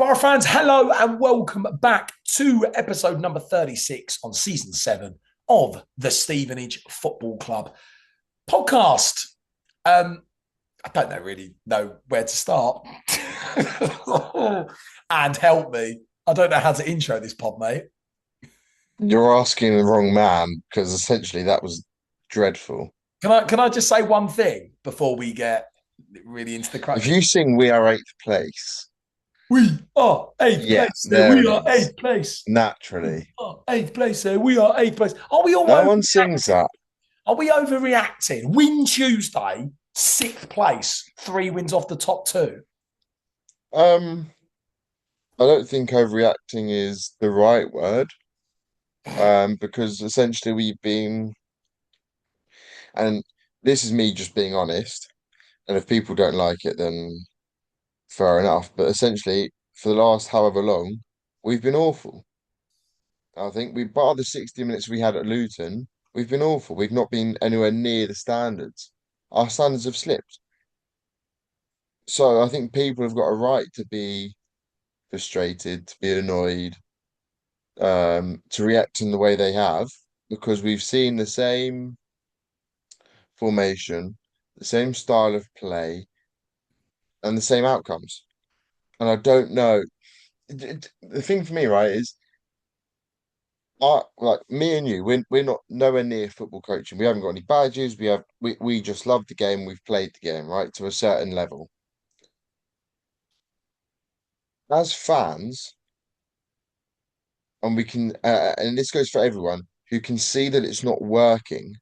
Bar fans, hello and welcome back to episode number 36 on season 7 of the Stevenage Football Club podcast. I don't really know where to start. And help me. I don't know how to intro this pod, mate. You're asking the wrong man because essentially that was dreadful. Can I just say one thing before we get really into the If crux? you sing "We Are Eighth Place," We are eighth yeah, place. there We it are is. eighth place. Naturally, Eighth place. We are eighth place. Are we all no one sings overreacting? that. Are we overreacting? Win Tuesday, sixth place, 3 wins off the top two. Um, I don't think overreacting is the right word. Because essentially we've been, and this is me just being honest. And if people don't like it, then fair enough. But essentially, for the last however long, we've been awful. I think we, bar the 60 minutes we had at Luton, we've been awful. We've not been anywhere near the standards. Our standards have slipped. So I think people have got a right to be frustrated, to be annoyed, to react in the way they have, because we've seen the same formation, the same style of play, and the same outcomes. And I don't know. The thing for me, right, is like me and you, we're not nowhere near football coaching. We haven't got any badges. We just love the game. We've played the game, right, to a certain level. As fans, and we can, and this goes for everyone who can see that it's not working,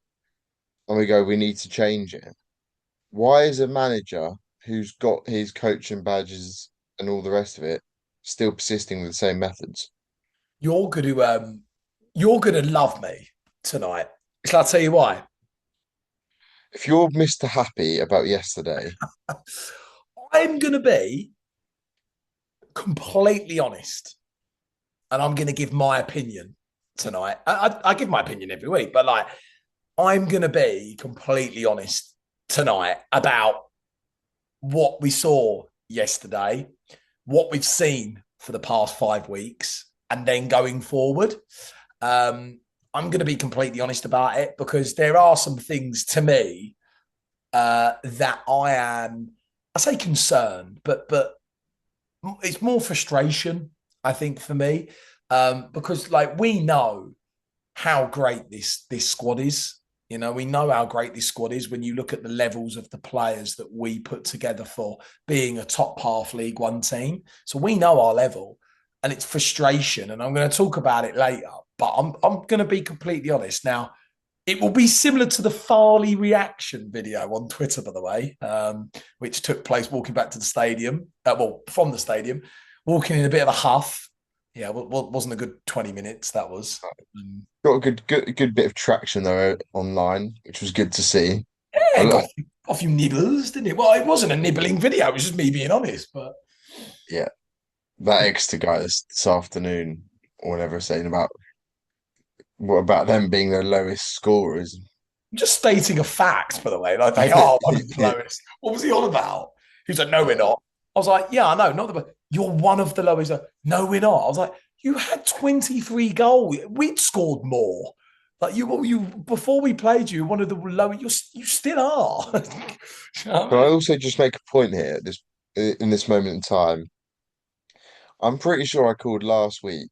and we go, we need to change it. Why is a manager who's got his coaching badges and all the rest of it still persisting with the same methods? You're gonna love me tonight. Shall I tell you why? If you're Mr. Happy about yesterday, I'm gonna be completely honest, and I'm gonna give my opinion tonight. I give my opinion every week, but like I'm gonna be completely honest tonight about what we saw yesterday, what we've seen for the past 5 weeks, and then going forward. Um, I'm going to be completely honest about it because there are some things to me that I say concerned, but it's more frustration, I think, for me, because like we know how great this squad is. You know, we know how great this squad is when you look at the levels of the players that we put together for being a top half League One team. So we know our level, and it's frustration. And I'm going to talk about it later, but I'm going to be completely honest now. It will be similar to the Farley reaction video on Twitter, by the way, which took place walking back to the stadium. From the stadium, walking in a bit of a huff. Yeah, wasn't a good 20 minutes. That was. Um, got a good bit of traction though online, which was good to see. I Yeah, look, got a few nibbles, didn't it? Well, it wasn't a nibbling video. It was just me being honest. But yeah, that Exeter guy this afternoon or whatever saying about what about them being the lowest scorers. I'm just stating a fact, by the way. Like they are one of the lowest. What was he on about? He was like, no, we're not. I was like, yeah, I know, not the. You're one of the lowest. Like, no, we're not. I was like, you had 23 goals. We'd scored more. Like you before we played you, one of the lowest. You still are. You know what Can I I mean? also just make a point here in this moment in time? I'm pretty sure I called last week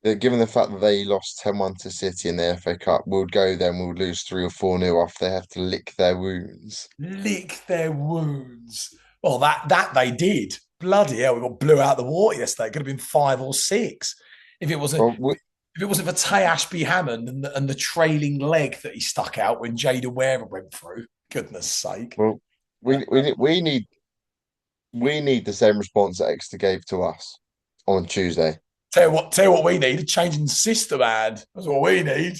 that given the fact that they lost 10-1 to City in the FA Cup, we'll go there and we'll lose 3 or 4-0 after they have to lick their wounds. Lick their wounds. Well, that they did. Bloody hell, we got blew out of the water yesterday. It could have been 5 or 6 if it wasn't Well, if it wasn't for Tay Ashby Hammond and the trailing leg that he stuck out when Jada Ware went through. Goodness sake. well, Uh, we need the same response that Exeter gave to us on Tuesday. tell you what we need, a change in system, ad. That's what we need.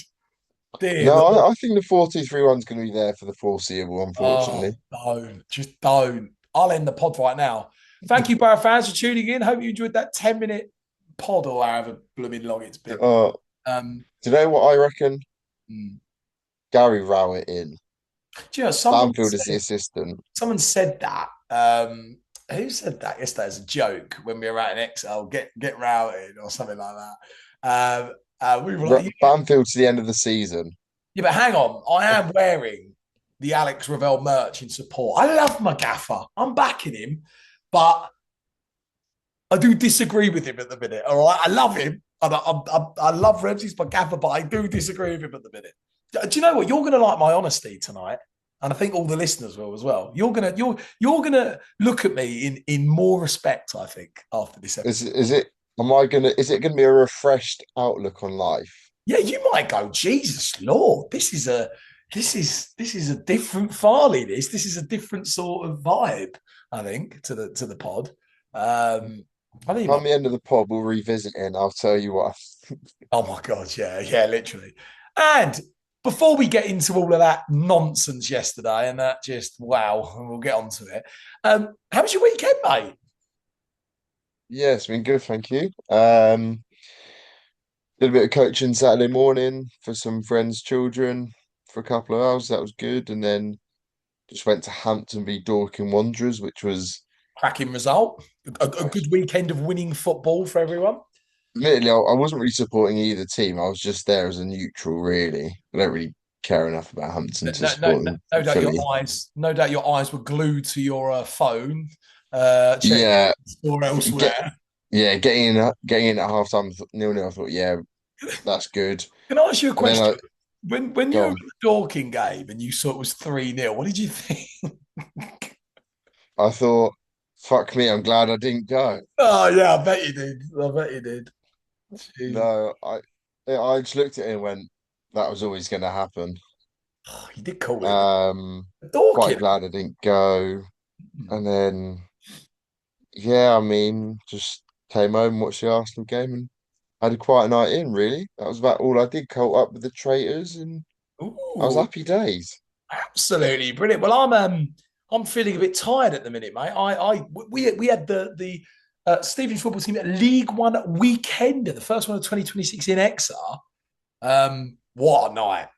Dear No, Lord. I think the 4-2-3-1 is going to be there for the foreseeable, Oh, unfortunately. don't. Just don't. I'll end the pod right now. Thank you, Barra fans, for tuning in. Hope you enjoyed that 10-minute pod or however blooming long it's been. Uh, Um, do you know what I reckon? mm. Gary Rowett in. Do you know, Banfield is the assistant. someone said that. Who said that yesterday as a joke when we were out in Exeter? Get routed or something like that. We were like, yeah, Banfield to the end of the season. yeah, but hang on. I am wearing the Alex Ravel merch in support. I love my gaffer. I'm backing him, but I do disagree with him at the minute. All right, I love him. I love Rebs. He's my gaffer, but I do disagree with him at the minute. Do you know what? You're going to like my honesty tonight, and I think all the listeners will as well. You're gonna look at me in more respect. I think after this episode. Is it? Am I gonna? Is it gonna be a refreshed outlook on life? Yeah, you might go, Jesus Lord, this is a different Farley. This is a different sort of vibe. I think to the pod. I think you Come might. the end of the pod, we'll revisit it, and I'll tell you what. Oh my god, yeah, literally. And before we get into all of that nonsense yesterday, and that just wow, and we'll get onto it. How was your weekend, mate? Yeah, it's been good, thank you. Did a bit of coaching Saturday morning for some friends' children for a couple of hours. That was good, and then just went to Hampton v Dorking Wanderers, which was Cracking result. A good weekend of winning football for everyone. admittedly, I wasn't really supporting either team. I was just there as a neutral, really. I don't really care enough about Hampton to support them No doubt fully. no doubt your eyes were glued to your phone, checking Yeah, or get elsewhere. getting in at half time, 0-0. I thought, yeah, that's good. Can I ask you a And then question? I When you go were at on. the Dorking game and you saw it was 3-0, what did you think? I thought, fuck me, I'm glad I didn't go. Oh yeah, I bet you did. I bet you did. Jeez. No, I just looked at it and went, that was always going to happen. Oh, you did call it. Um, quite Dorking. glad I didn't go. And then, yeah, I mean, just came home, watched the Arsenal game, and had a quiet night in, really. That was about all I did. Caught up with the traitors, and I was Ooh, happy days. absolutely brilliant. Well, I'm feeling a bit tired at the minute, mate. We had the Stevenage football team at League One weekend, the first one of 2026 in Exeter. What a night!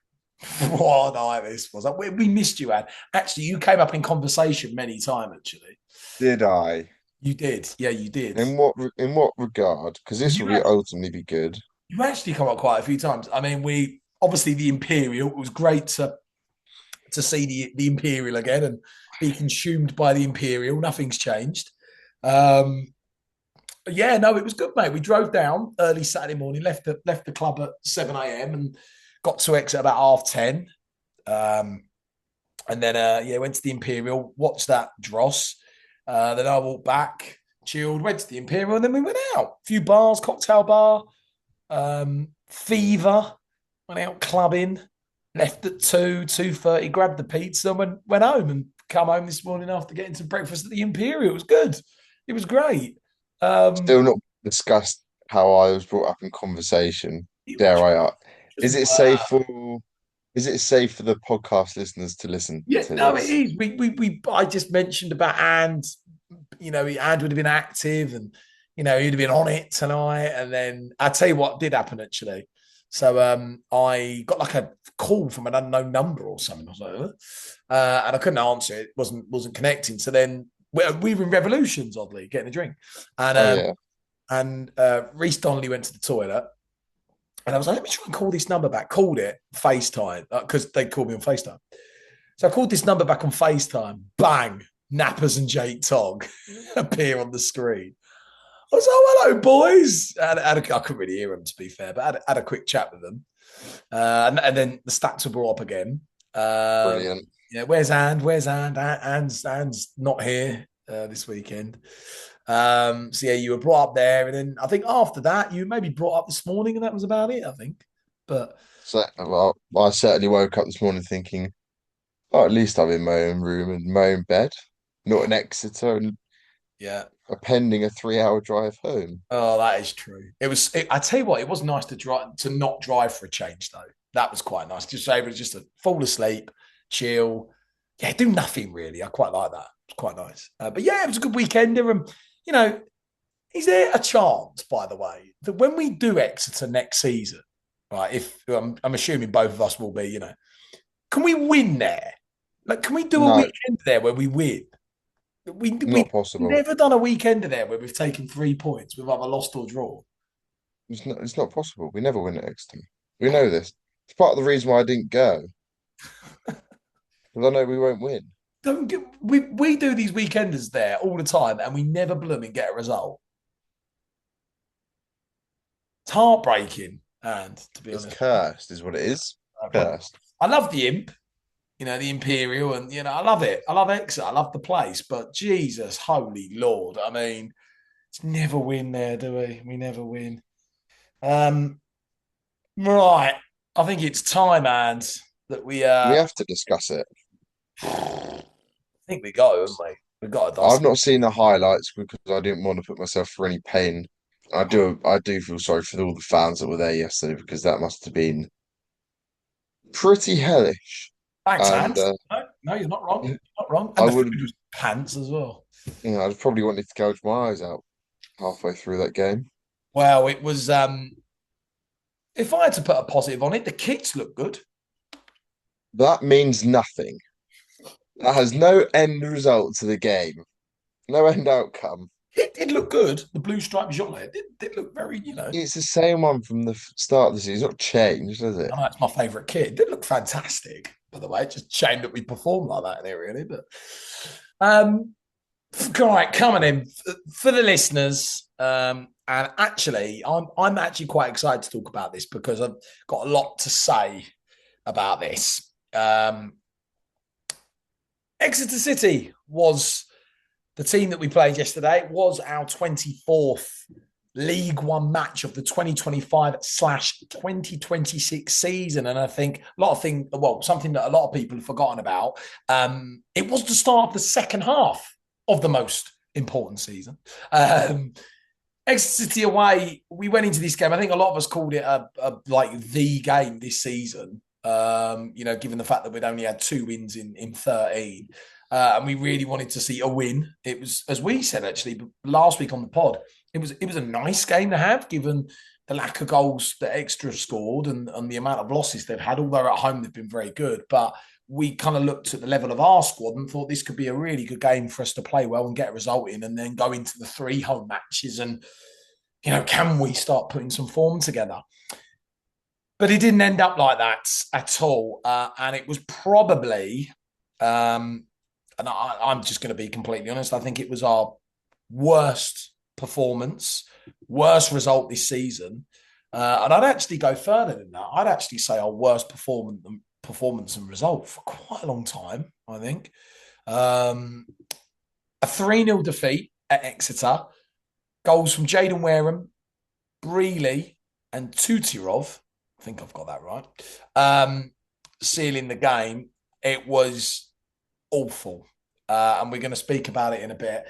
What a night this was. We missed you, Ad. Actually, you came up in conversation many times. Actually, Did I? you did. Yeah, you did. In what regard? Because this You will be actually, ultimately be good. you actually come up quite a few times. I mean, we obviously the Imperial. It was great to see the Imperial again and be consumed by the Imperial. Nothing's changed. Um, yeah, no, it was good, mate. We drove down early Saturday morning, left the club at 7 a.m. and got to Exeter about 10:30. And then yeah, went to the Imperial, watched that dross. Then I walked back, chilled, went to the Imperial, and then we went out. A few bars, cocktail bar, Fever, went out clubbing, left at 2:30, grabbed the pizza, and went home and come home this morning after getting some breakfast at the Imperial. It was good. It was great. Um, Still not discussed how I was brought up in conversation. it Dare was I? just Is it safe wow. for? Is it safe for the podcast listeners to listen Yeah, to no, it this? is. I just mentioned about and and would have been active and he'd have been on it tonight. And then I tell you what did happen actually. So I got like a call from an unknown number or something. I was like, and I couldn't answer it. Wasn't connecting. So then we were in Revolutions, oddly, getting a drink. And Oh yeah. Reese Donnelly went to the toilet. And I was like, let me try and call this number back. Called it FaceTime because they called me on FaceTime. So I called this number back on FaceTime. Bang. Nappers and Jake Togg appear on the screen. I was like, oh, hello, boys. I couldn't really hear them, to be fair, but had a quick chat with them. And then the stats were brought up again. Brilliant. Yeah, where's And? Where's And? And's not here this weekend. So yeah, you were brought up there, and then I think after that, you maybe brought up this morning, and that was about it. I think, but So, well, I certainly woke up this morning thinking, oh, at least I'm in my own room and my own bed, not in Exeter and yeah. appending a 3 hour drive home. Oh, that is true. I tell you what, it was nice to drive to not drive for a change though. That was quite nice. Just able just to fall asleep, chill. Yeah, do nothing really. I quite like that. It's quite nice. But yeah, it was a good weekend. You know, is there a chance, by the way, that when we do Exeter next season, right? If I'm assuming both of us will be, can we win there? Like, can we do a No, weekend there where we win? We Not possible. never done a weekender there where we've taken 3 points. We've either lost or drawn. It's not possible. We never win at Exeter. We know this. It's part of the reason why I didn't go, because I know we won't win. Don't get, we do these weekenders there all the time, and we never blooming get a result. It's heartbreaking, and to be It's honest, cursed, is what it is. but Cursed. I love the imp, the Imperial, and I love it. I love Exeter. I love the place, but Jesus, holy Lord! I mean, it's never win there, do we? We never win. Um, right. I think it's time, and that we. We have to discuss it. I think we go, haven't we? We've got to I've dust. not seen the highlights because I didn't want to put myself through any pain. I do feel sorry for all the fans that were there yesterday because that must have been pretty hellish. Thanks, And Ant. No, no, you're not wrong. You're not wrong. And I the would, food was pants as well. I'd probably wanted to gouge my eyes out halfway through that game. Well, it was. If I had to put a positive on it, the kits look good. That means nothing. That has no end result to the game, no end outcome. It did look good. The blue striped jolet did look very. It's the same one from the start of the season. It's not changed, has it? I know it's my favourite kit. It did look fantastic, by the way. Just shame that we performed like that in it, really. But all right, coming in for the listeners. And actually, I'm actually quite excited to talk about this because I've got a lot to say about this. Exeter City was the team that we played yesterday. It was our 24th League One match of the 2025/2026 season. And I think something that a lot of people have forgotten about. It was the start of the second half of the most important season. Exeter City away, we went into this game. I think a lot of us called it the game this season. Given the fact that we'd only had 2 wins in 13. And we really wanted to see a win. It was, as we said actually last week on the pod, it was a nice game to have, given the lack of goals that Exeter scored and the amount of losses they've had. Although at home they've been very good, but we kind of looked at the level of our squad and thought this could be a really good game for us to play well and get a result in, and then go into the 3 home matches and can we start putting some form together? But it didn't end up like that at all, and it was probably. And I'm just going to be completely honest. I think it was our worst performance, worst result this season. And I'd actually go further than that. I'd actually say our worst performance and result for quite a long time, I think. A 3-0 defeat at Exeter. Goals from Jaden Wareham, Brealey, and Tutirov. I think I've got that right. Sealing the game. It was awful. And we're going to speak about it in a bit.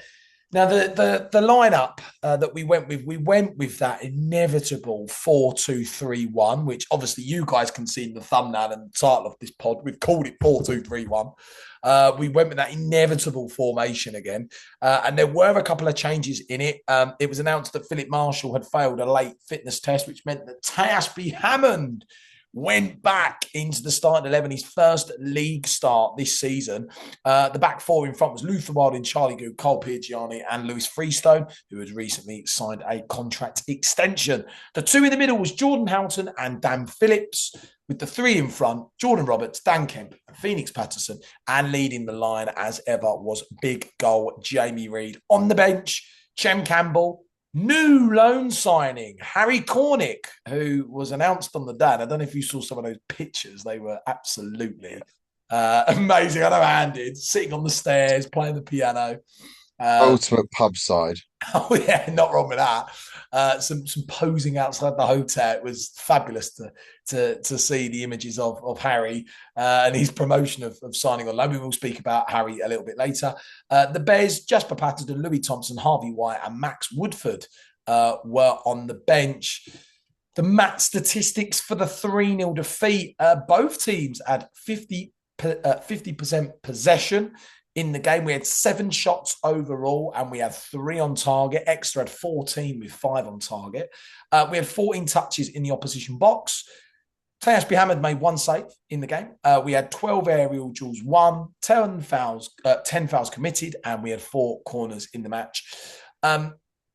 Now, the lineup that we went with that inevitable 4-2-3-1, which obviously you guys can see in the thumbnail and the title of this pod. We've called it 4-2-3-1. We went with that inevitable formation again. And there were a couple of changes in it. It was announced that Philip Marshall had failed a late fitness test, which meant that Tashby Hammond went back into the starting 11, his first league start this season. The back 4 in front was Luther Wilding, Charlie Good, Cole Piergiani, and Lewis Freestone, who had recently signed a contract extension. The 2 in the middle was Jordan Houghton and Dan Phillips, with the 3 in front, Jordan Roberts, Dan Kemp, and Phoenix Patterson, and leading the line as ever was big goal Jamie Reid. On the bench, Chem Campbell, new loan signing, Harry Cornick, who was announced on the day. And I don't know if you saw some of those pictures. They were absolutely amazing. I know Anne did, sitting on the stairs, playing the piano. Ultimate pub side. Oh, yeah, not wrong with that. Some posing outside the hotel. It was fabulous to see the images of Harry and his promotion of signing on loan. We will speak about Harry a little bit later. The Bears, Jasper Patterson, Louis Thompson, Harvey White, and Max Woodford were on the bench. The match statistics for the 3-0 defeat. Both teams had 50% possession. In the game, we had 7 shots overall and we had 3 on target. Exeter had 14 with 5 on target. We had 14 touches in the opposition box. Ashby Hamid made one save in the game. We had 12 aerial duels won, 10 fouls committed, and we had 4 corners in the match.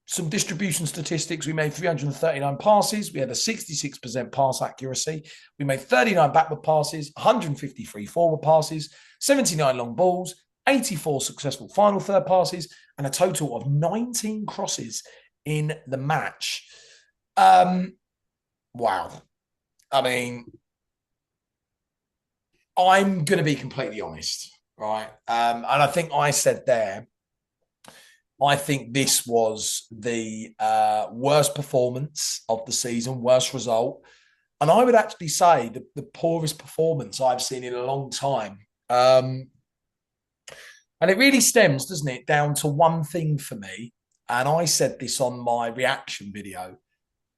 Some distribution statistics. We made 339 passes. We had a 66% pass accuracy. We made 39 backward passes, 153 forward passes, 79 long balls, 84 successful final third passes, and a total of 19 crosses in the match. Wow. I mean, I'm going to be completely honest, right? And I think I said there, I think this was the worst performance of the season, worst result. And I would actually say the poorest performance I've seen in a long time. And it really stems, doesn't it, down to one thing for me. And I said this on my reaction video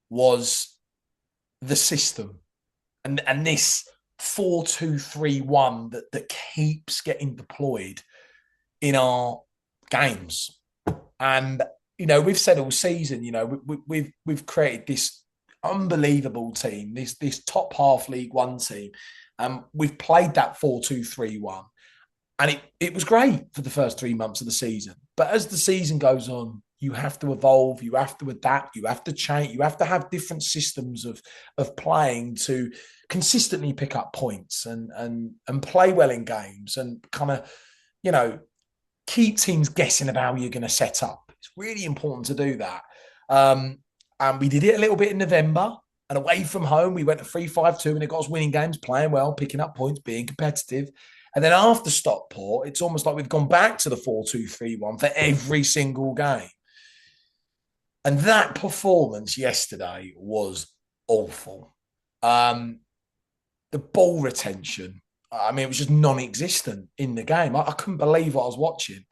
was the system and this 4-2-3-1 that keeps getting deployed in our games. And we've said all season, we've created this unbelievable team, this top half League One team. We've played that 4-2-3-1. And it was great for the first 3 months of the season. But as the season goes on, you have to evolve, you have to adapt, you have to change, you have to have different systems of playing to consistently pick up points and play well in games and kind of, keep teams guessing about how you're going to set up. It's really important to do that. And we did it a little bit in November. And away from home, we went to 3-5-2 and it got us winning games, playing well, picking up points, being competitive. And then after Stockport, it's almost like we've gone back to the 4-2-3-1 for every single game. And that performance yesterday was awful. The ball retention, I mean, it was just non-existent in the game. I couldn't believe what I was watching.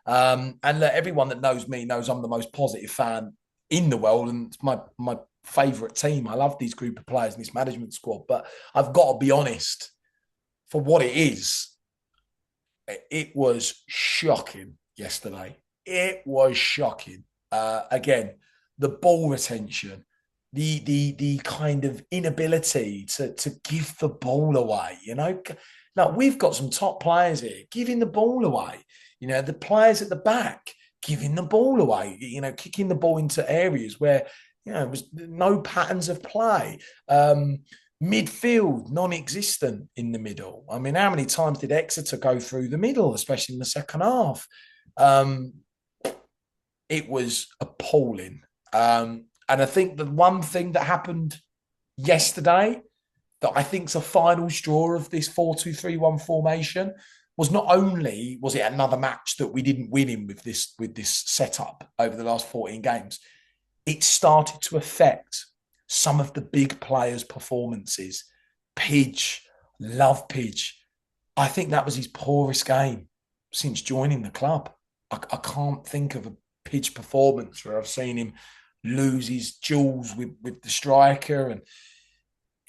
And look, everyone that knows me knows I'm the most positive fan in the world, and it's my favourite team. I love these group of players and this management squad. But I've got to be honest, for what it is, it was shocking yesterday. It was shocking. Again, the ball retention, the kind of inability to give the ball away. Now we've got some top players here giving the ball away. The players at the back giving the ball away. Kicking the ball into areas where it was no patterns of play. Midfield non-existent in the middle. I mean, how many times did Exeter go through the middle, especially in the second half? It was appalling. And I think the one thing that happened yesterday that I think is a final straw of this 4-2-3-1 formation was not only was it another match that we didn't win in with this setup over the last 14 games, it started to affect some of the big players' performances. Pidge, love Pidge. I think that was his poorest game since joining the club. I can't think of a Pidge performance where I've seen him lose his jewels with the striker. And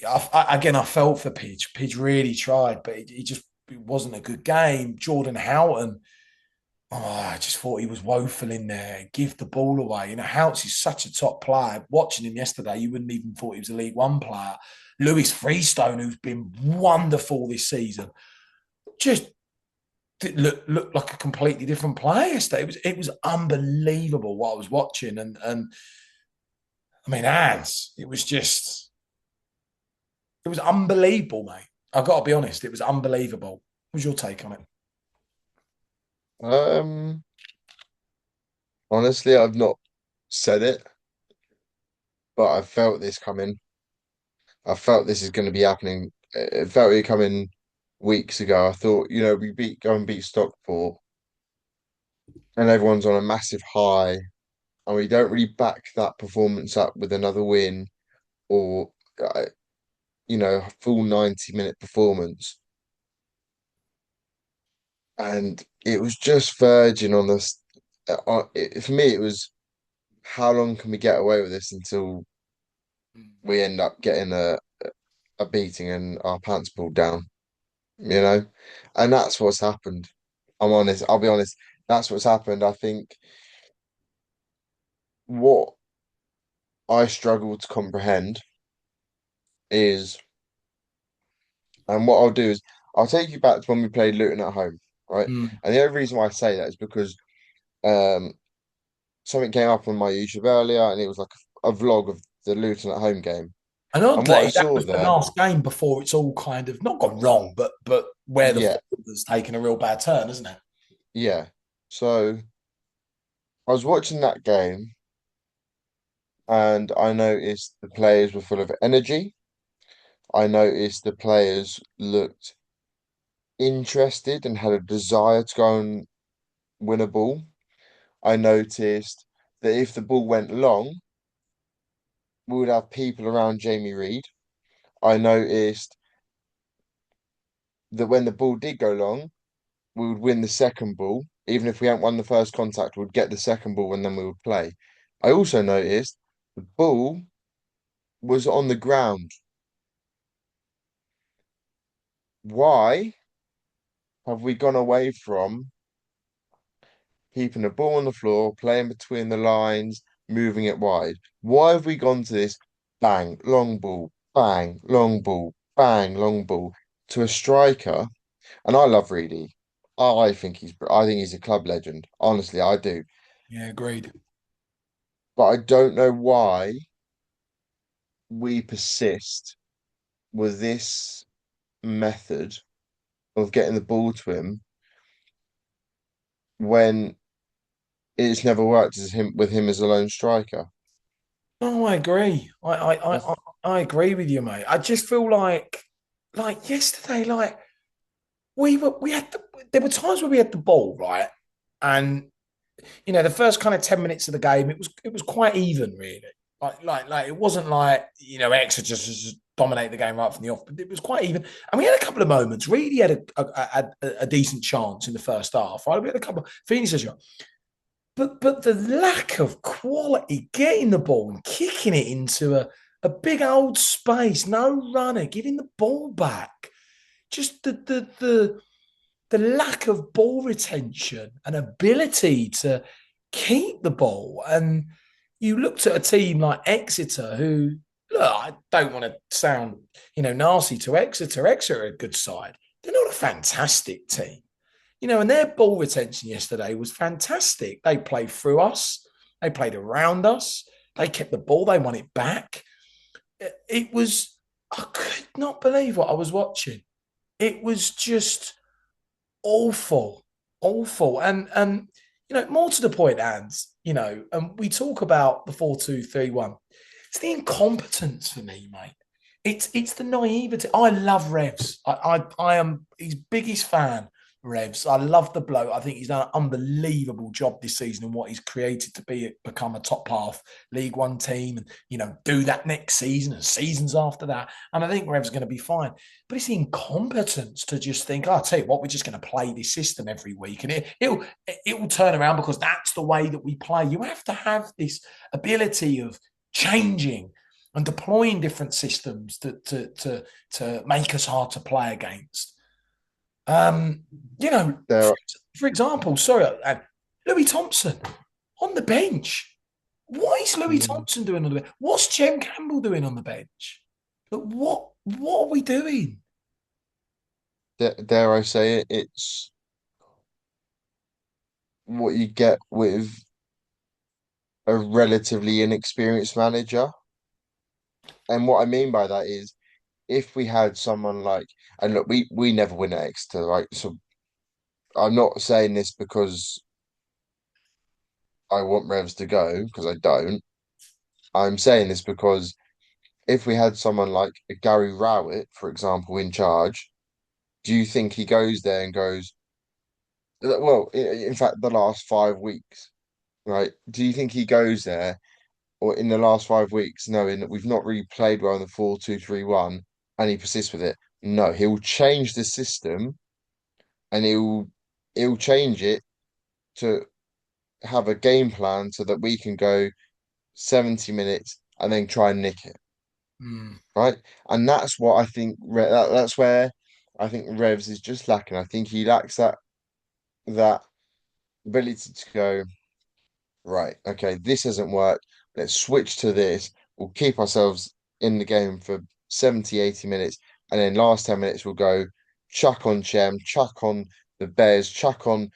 I felt for Pidge. Pidge really tried, but it wasn't a good game. Jordan Houghton, I just thought he was woeful in there. Give the ball away. Houghton is such a top player. Watching him yesterday, you wouldn't even thought he was a League One player. Lewis Freestone, who's been wonderful this season, just looked like a completely different player yesterday. It was unbelievable what I was watching. And I mean, Hans, it was unbelievable, mate. I've got to be honest, it was unbelievable. What was your take on it? Um, Honestly, I've not said it, but I felt this coming. I felt this is going to be happening. It felt it coming weeks ago. I thought, we go and beat Stockport, and everyone's on a massive high, and we don't really back that performance up with another win or, a full 90-minute performance. And it was just verging on this. For me, it was how long can we get away with this until we end up getting a beating and our pants pulled down, you know? And that's what's happened. I'll be honest, that's what's happened. I think what I struggle to comprehend is And what I'll do is I'll take you back to when we played Luton at home, right? Mm. And the only reason why I say that is because um something came up on my YouTube earlier, and it was like a vlog of the Luton at home game. And And what I oddly, that saw was the there, last game before it's all kind of not gone wrong, but where the yeah, football has taken a real bad turn, isn't it? yeah. So I was watching that game, and I noticed the players were full of energy. I noticed the players looked interested and had a desire to go and win a ball. I noticed that if the ball went long, we would have people around Jamie Reed. I noticed that when the ball did go long, we would win the second ball. Even if we hadn't won the first contact, we'd get the second ball and then we would play. I also noticed the ball was on the ground. Why have we gone away from keeping the ball on the floor, playing between the lines, moving it wide? Why have we gone to this bang, long ball, bang, long ball to a striker? And I love Reedy. I think he's a club legend. Honestly, I do. Yeah, agreed. But I don't know why we persist with this method of getting the ball to him when it's never worked as him with him as a lone striker. No, I agree. I agree with you, mate. I just feel like yesterday, like we had there were times where we had the ball, right? And the first kind of 10 minutes of the game, it was quite even, really. Like it wasn't like, Exeter just dominate the game right from the off, but it was quite even. And we had a couple of moments. Really had a decent chance in the first half, right? We had a couple of Phoenix shot. But the lack of quality, getting the ball and kicking it into a big old space, no runner, giving the ball back. Just the lack of ball retention and ability to keep the ball. And you looked at a team like Exeter, who, look, I don't want to sound, nasty to Exeter. Exeter are a good side. They're not a fantastic team, and their ball retention yesterday was fantastic. They played through us, they played around us, they kept the ball, they won it back. It was, I could not believe what I was watching. It was just awful, awful. And more to the point, Ands, and we talk about the 4-2-3-1. It's the incompetence for me, mate. It's the naivety. I love Revs. I am his biggest fan, Revs. I love the bloke. I think he's done an unbelievable job this season in what he's created to become a top half League One team, and do that next season and seasons after that. And I think Revs going to be fine. But it's the incompetence to just think, I'll tell you what, we're just going to play this system every week, and it will turn around because that's the way that we play. You have to have this ability of changing and deploying different systems to make us hard to play against. Um, you know, for, There, for example, sorry, Louis Thompson on the bench. What is Louis Thompson doing on the bench? What's Jem Campbell doing on the bench? But what are we doing? dare I say it, it's what you get with a relatively inexperienced manager. And what I mean by that is if we had someone like, and look, we never win at Exeter, right? So I'm not saying this because I want Revs to go, because I don't. I'm saying this because if we had someone like a Gary Rowett, for example, in charge, do you think he goes there and goes, well, in fact, the last 5 weeks, right? Do you think he goes there or in the last 5 weeks, knowing that we've not really played well in the 4-2-3-1, and he persists with it? No, he'll change the system, and he'll change it to have a game plan so that we can go 70 minutes and then try and nick it, Hmm. right? And that's what I think that's where I think Revs is just lacking. I think he lacks that ability to go, right, okay, this hasn't worked. Let's switch to this. We'll keep ourselves in the game for 70, 80 minutes. and then last 10 minutes we'll go chuck on Shem, chuck on the Bears, chuck on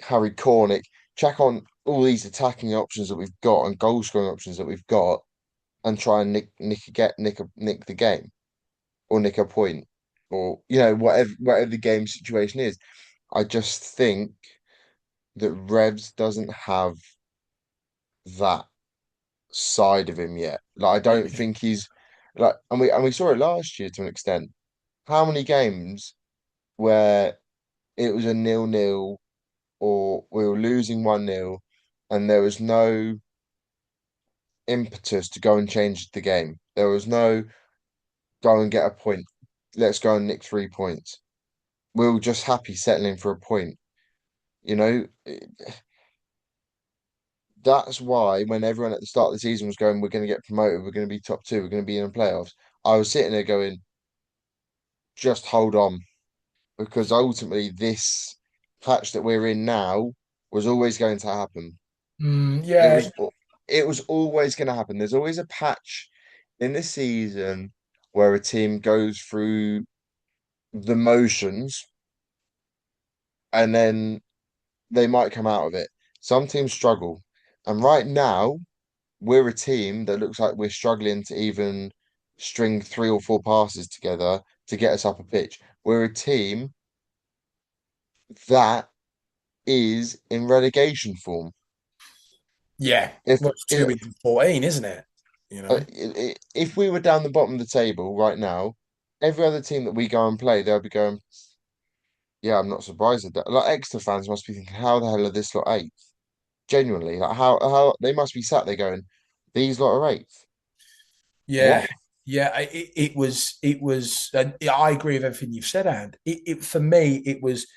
Harry Cornick, chuck on all these attacking options that we've got and goal scoring options that we've got, and try and nick the game or nick a point or whatever the game situation is. I just think that Revs doesn't have that side of him yet. Like I don't think he's like, and we saw it last year to an extent. How many games where it was a 0-0 or we were losing 1-0 and there was no impetus to go and change the game. There was no go and get a point. Let's go and nick 3 points. We were just happy settling for a point. You know, that's why when everyone at the start of the season was going, we're going to get promoted, we're going to be top two, we're going to be in the playoffs. I was sitting there going, just hold on, because ultimately this patch that we're in now was always going to happen. It Yeah. was it was always going to happen. There's always a patch in the season where a team goes through the motions and then they might come out of it. Some teams struggle. And right now, we're a team that looks like we're struggling to even string 3 or 4 passes together to get us up a pitch. We're a team that is in relegation form. Yeah. If Well, it's if 2 in 14, isn't it? You know? if we were down the bottom of the table right now, every other team that we go and play, they'll be going, "Yeah, I'm not surprised at that." Like Exeter fans must be thinking, "How the hell are this lot eighth?" Genuinely, like how they must be sat there going, "These lot are eighth. Yeah. What?" Yeah. I agree with everything you've said, and for me, it was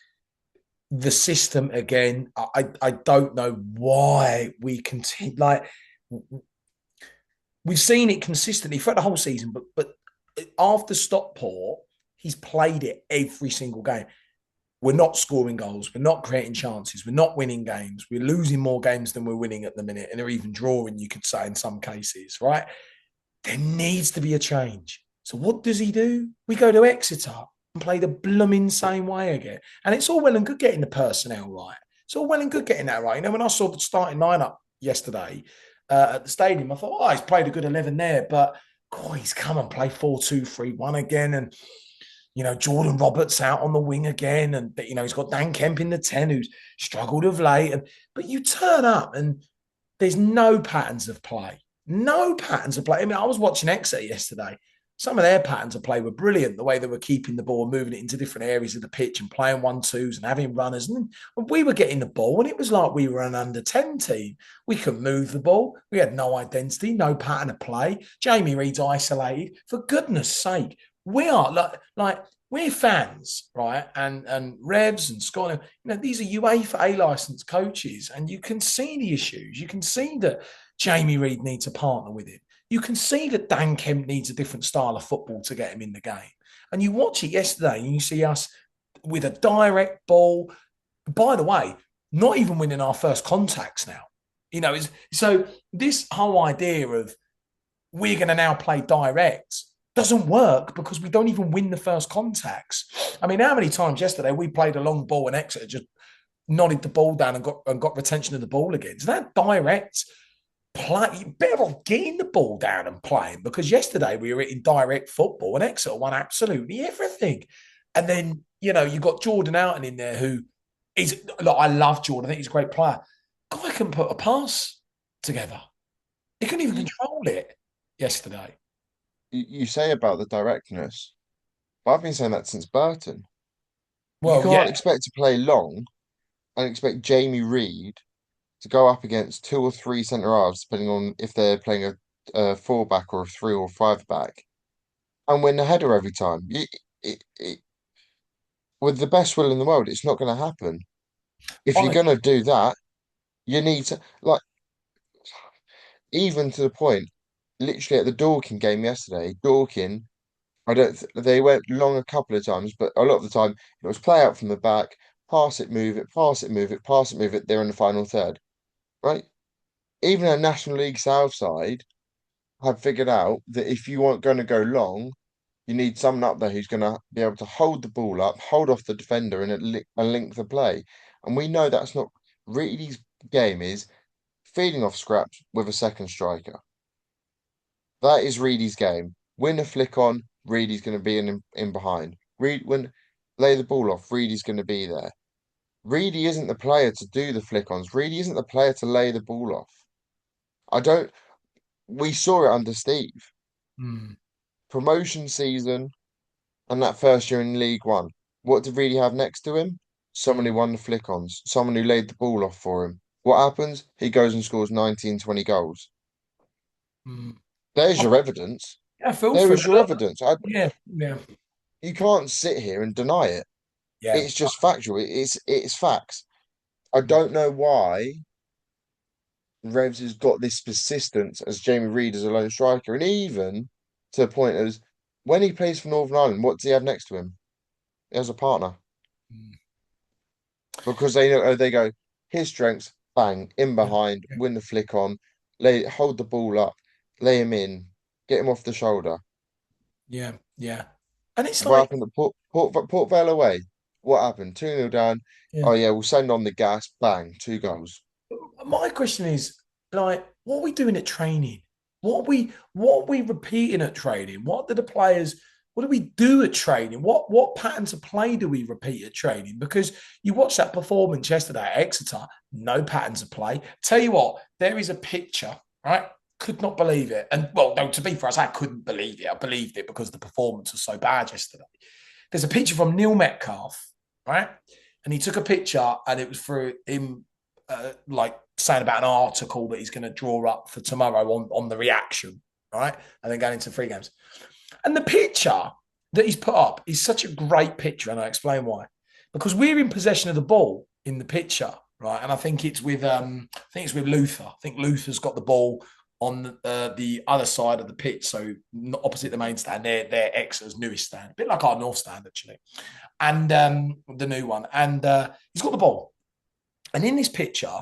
the system again. I don't know why we continue like we've seen it consistently throughout the whole season, but after Stockport, he's played it every single game. We're not scoring goals. We're not creating chances. We're not winning games. We're losing more games than we're winning at the minute, and they're even drawing. You could say in some cases, right? There needs to be a change. So what does he do? We go to Exeter and play the blooming same way again. And it's all well and good getting the personnel right. It's all well and good getting that right. You know, when I saw the starting lineup yesterday at the stadium, I thought, oh, he's played a good 11 there, but God, he's come and play 4-2-3-1 again. And, you know, Jordan Roberts out on the wing again. And, you know, he's got Dan Kemp in the 10 who's struggled of late. But you turn up and there's no patterns of play. No patterns of play. I mean, I was watching Exeter yesterday. Some of their patterns of play were brilliant. The way they were keeping the ball and moving it into different areas of the pitch and playing 1-2s and having runners. And we were getting the ball, and it was like we were an under 10 team. We couldn't move the ball. We had no identity, no pattern of play. Jamie Reed's isolated. For goodness sake, we are like we're fans, right? And Revs and Scott, you know, these are UEFA A licensed coaches, and you can see the issues. You can see that Jamie Reed needs a partner with him. You can see that Dan Kemp needs a different style of football to get him in the game. And you watch it yesterday and you see us with a direct ball. By the way, not even winning our first contacts now. You know, so this whole idea of we're going to now play direct doesn't work because we don't even win the first contacts. I mean, how many times yesterday we played a long ball and Exeter just nodded the ball down and got retention of the ball again? So that direct play, better off getting the ball down and playing, because yesterday we were in direct football and Exeter won absolutely everything. And then, you know, you got Jordan Oughton in there who is, look, I love Jordan. I think he's a great player. Guy can put a pass together. He couldn't even You, control it yesterday. you say about the directness, but I've been saying that since Burton. You Well, can't yeah, expect to play long and expect Jamie Reed to go up against 2 or 3 centre halves, depending on if they're playing a 4 back or a 3 or 5 back, and win the header every time. With the best will in the world, it's not going to happen. If you're I, going to do that, you need to, like, even to the point, literally at the Dorking game yesterday, Dorking, they went long a couple of times, but a lot of the time it was play out from the back, pass it, move it, pass it, move it, pass it, move it. They're in the final third, right? Even a National League South side have figured out that if you weren't going to go long, You need someone up there who's going to be able to hold the ball up, hold off the defender, and link the play. And we know that's not Reedy's game is feeding off scraps with a second striker. That is Reedy's game. Win a flick on, Reedy's going to be in behind. Reed when lay the ball off, Reedy's going to be there. Reedy isn't the player to do the flick ons. Reedy isn't the player to lay the ball off. I don't. We saw it under Steve. Mm, Promotion season and that first year in League One. What did Reedy have next to him? Someone mm, who won the flick ons, someone who laid the ball off for him. What happens? He goes and scores 19, 20 goals. mm. There's your evidence. I feel There for him. is your evidence. Yeah, yeah, You can't sit here and deny it. yeah. It's just factual. It's facts. I don't know why Revs has got this persistence as Jamie Reid as a lone striker, and even to the point as when he plays for Northern Ireland, what does he have next to him? He has a partner Mm, because they know they go his strengths, bang in yeah, behind, yeah, win the flick on, lay hold the ball up, lay him in, get him off the shoulder. yeah, yeah. And it's What like, happened at Port Vale away? What happened? 2-0 down. yeah. Oh yeah, we'll send on the gas. Bang, two goals. My question is, like, what are we doing at training? What are we repeating at training? What do the players what do we do at training? What patterns of play do we repeat at training? Because you watched that performance yesterday at Exeter, no patterns of play. Tell you what, there is a picture, right? Could not believe it. And well, no, to be fair, I couldn't believe it. I believed it because the performance was so bad yesterday. There's a picture from Neil Metcalf, right? And he took a picture and it was for him like saying about an article that he's going to draw up for tomorrow on the reaction, right? And then going into free games. And the picture that he's put up is such a great picture, and I explain why. Because we're in possession of the ball in the picture, right? And I think it's with Luther. I think Luther's got the ball on the other side of the pitch, so not opposite the main stand. They're Exeter's newest stand, a bit like our North stand actually, and the new one. And he's got the ball. And in this picture,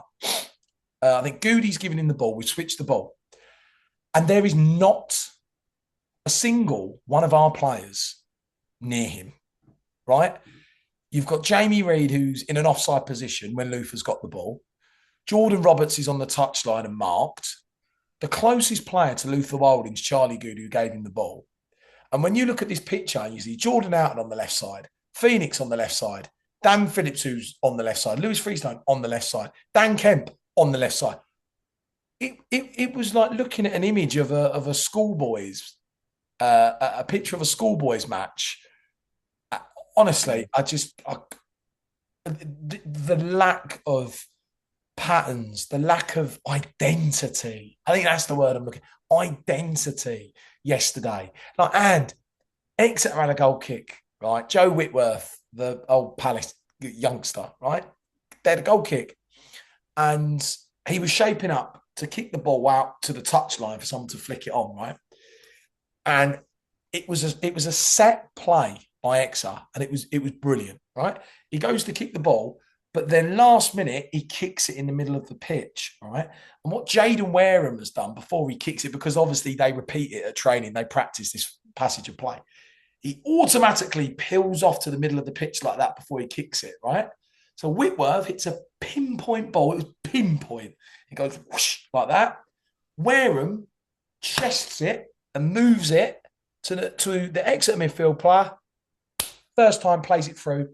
I think Goody's giving him the ball. We switched the ball. And there is not a single one of our players near him, right? You've got Jamie Reid, who's in an offside position when Luther's got the ball. Jordan Roberts is on the touchline and marked. The closest player to Luther Wilding's Charlie Goody, who gave him the ball. And when you look at this picture, you see Jordan Oughton on the left side, Phoenix on the left side, Dan Phillips, who's on the left side, Lewis Freestone on the left side, Dan Kemp on the left side. It was like looking at an image of a schoolboys, a picture of a schoolboys match. Honestly, the lack of patterns, the lack of identity. I think that's the word I'm looking. Identity yesterday, and Exeter had a goal kick, right? Joe Whitworth, the old Palace youngster, right? They had a goal kick, and he was shaping up to kick the ball out to the touchline for someone to flick it on, right? And it was a set play by Exeter, and it was brilliant, right? He goes to kick the ball, but then last minute he kicks it in the middle of the pitch, right? And what Jaden Wareham has done before he kicks it, because obviously they repeat it at training, they practice this passage of play. He automatically peels off to the middle of the pitch like that before he kicks it, right? So Whitworth hits a pinpoint ball. It was pinpoint. It goes whoosh like that. Wareham chests it and moves it to the Exeter midfield player. First time plays it through.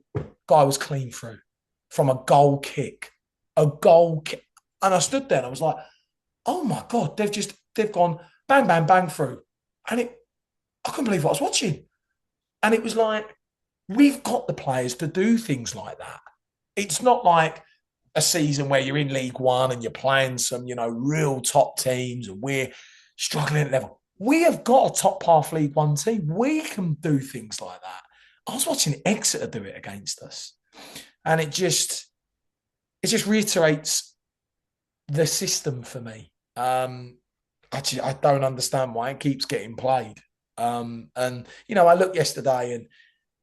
Guy was clean through from a goal kick. A goal kick. And I stood there and I was like, oh my God, they've gone bang, bang, bang through. And I couldn't believe what I was watching. And it was like, we've got the players to do things like that. It's not like a season where you're in League One and you're playing some, real top teams and we're struggling at level. We have got a top half League One team. We can do things like that. I was watching Exeter do it against us. And it just reiterates the system for me. Actually, I don't understand why it keeps getting played. And I looked yesterday and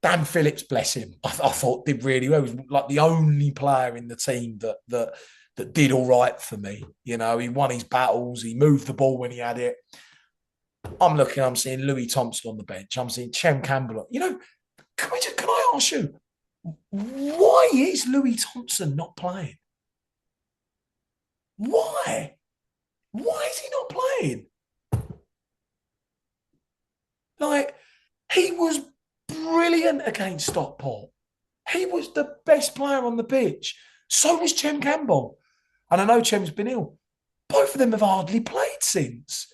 Dan Phillips, bless him, I thought did really well. He was like the only player in the team that did all right for me. He won his battles. He moved the ball when he had it. I'm looking, I'm seeing Louis Thompson on the bench. I'm seeing Chem Campbell. Can I ask you, why is Louis Thompson not playing? Why? Why is he not playing? Like, he was brilliant against Stockport. He was the best player on the pitch. So was Chem Campbell. And I know Chem's been ill. Both of them have hardly played since.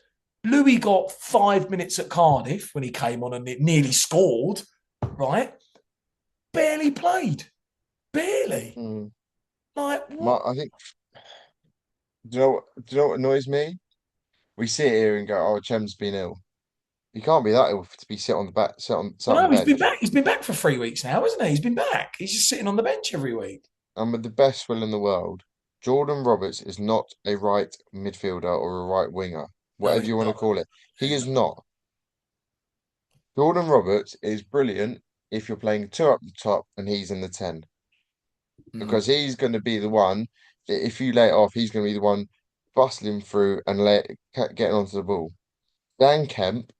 Louis got 5 minutes at Cardiff when he came on and it nearly scored, right? Barely played. Barely. Mm. Like, what? I think, do you know what annoys me? We sit here and go, "Oh, Chem's been ill." You can't be that ill to be sat Well, on the no, he's been bench. back. He's been back for 3 weeks now, isn't he? He's been back. He's just sitting on the bench every week. And with the best will in the world, Jordan Roberts is not a right midfielder or a right winger, No, whatever he's you want to not. call it. He He's is not. not. Jordan Roberts is brilliant if you're playing two up the top and he's in the 10, Mm, because he's going to be the one that if you lay it off, he's going to be the one bustling through and getting onto the ball. Dan Kemp,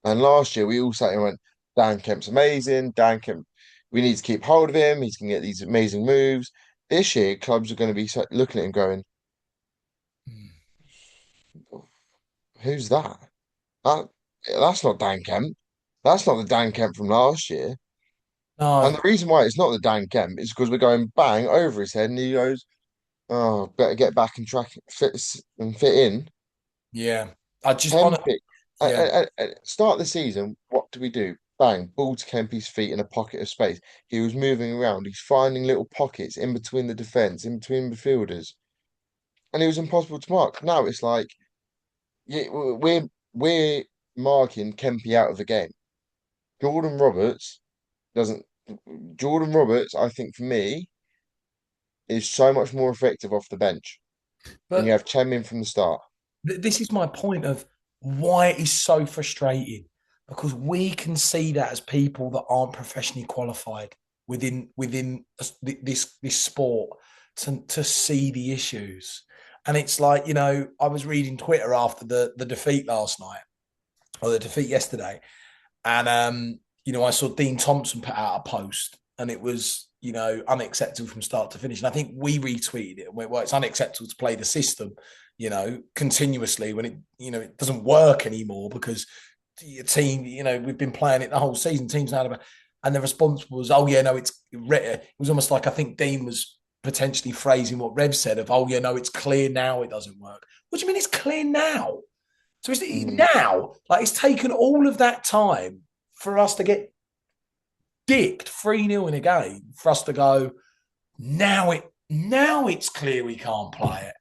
and last year we all sat here and went, Dan Kemp's amazing. Dan Kemp, we need to keep hold of him. He's going to get these amazing moves. This year, clubs are going to be looking at him going, mm. who's that? That that's not Dan Kemp. That's not the Dan Kemp from last year. And No, the reason why it's not the Dan Kemp is because we're going bang over his head, and he goes, "Oh, better get back and fit in." yeah. I just on. Kempe, Yeah, start the season. What do we do? Bang, ball to Kempe's feet in a pocket of space. He was moving around. He's finding little pockets in between the defense, in between midfielders, and it was impossible to mark. Now it's like, yeah, we're marking Kempe out of the game. Jordan Roberts doesn't. Jordan Roberts, I think for me, is so much more effective off the bench when you but have Chen in from the start. this is my point of why it is so frustrating because we can see that as people that aren't professionally qualified within this sport to see the issues. And it's like, I was reading Twitter after the defeat last night or the defeat yesterday, and I saw Dean Thompson put out a post, and it was unacceptable from start to finish. And I think we retweeted it. Well, it's unacceptable to play the system, continuously when it doesn't work anymore because your team, we've been playing it the whole season. Teams know about, and the response was, "Oh yeah, no, it was almost like I think Dean was potentially phrasing what Rev said of, oh yeah, no, it's clear now it doesn't work. What do you mean it's clear now? So it's Mm, now, like it's taken all of that time for us to get dicked 3-0 in a game, for us to go, now it's clear we can't play it.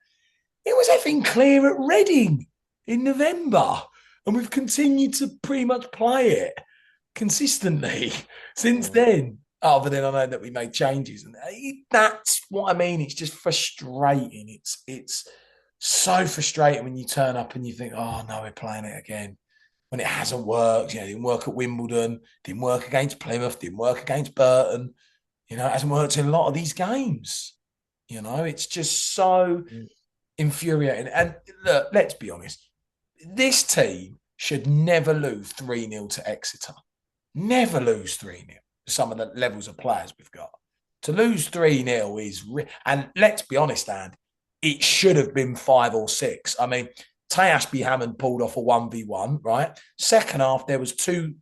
It was effing clear at Reading in November. And we've continued to pretty much play it consistently since mm, then. Other than I know that we made changes, and that's what I mean. It's just frustrating. It's so frustrating when you turn up and you think, oh no, we're playing it again when it hasn't worked. It didn't work at Wimbledon, didn't work against Plymouth, didn't work against Burton. It hasn't worked in a lot of these games. It's just so mm, infuriating. And look, let's be honest, this team should never lose 3-0 to Exeter. Never lose 3-0 to some of the levels of players we've got. To lose 3-0 is, and let's be honest, and it should have been 5 or 6. I mean, Tay Ashby Hammond pulled off a 1v1, right? Second half, there was two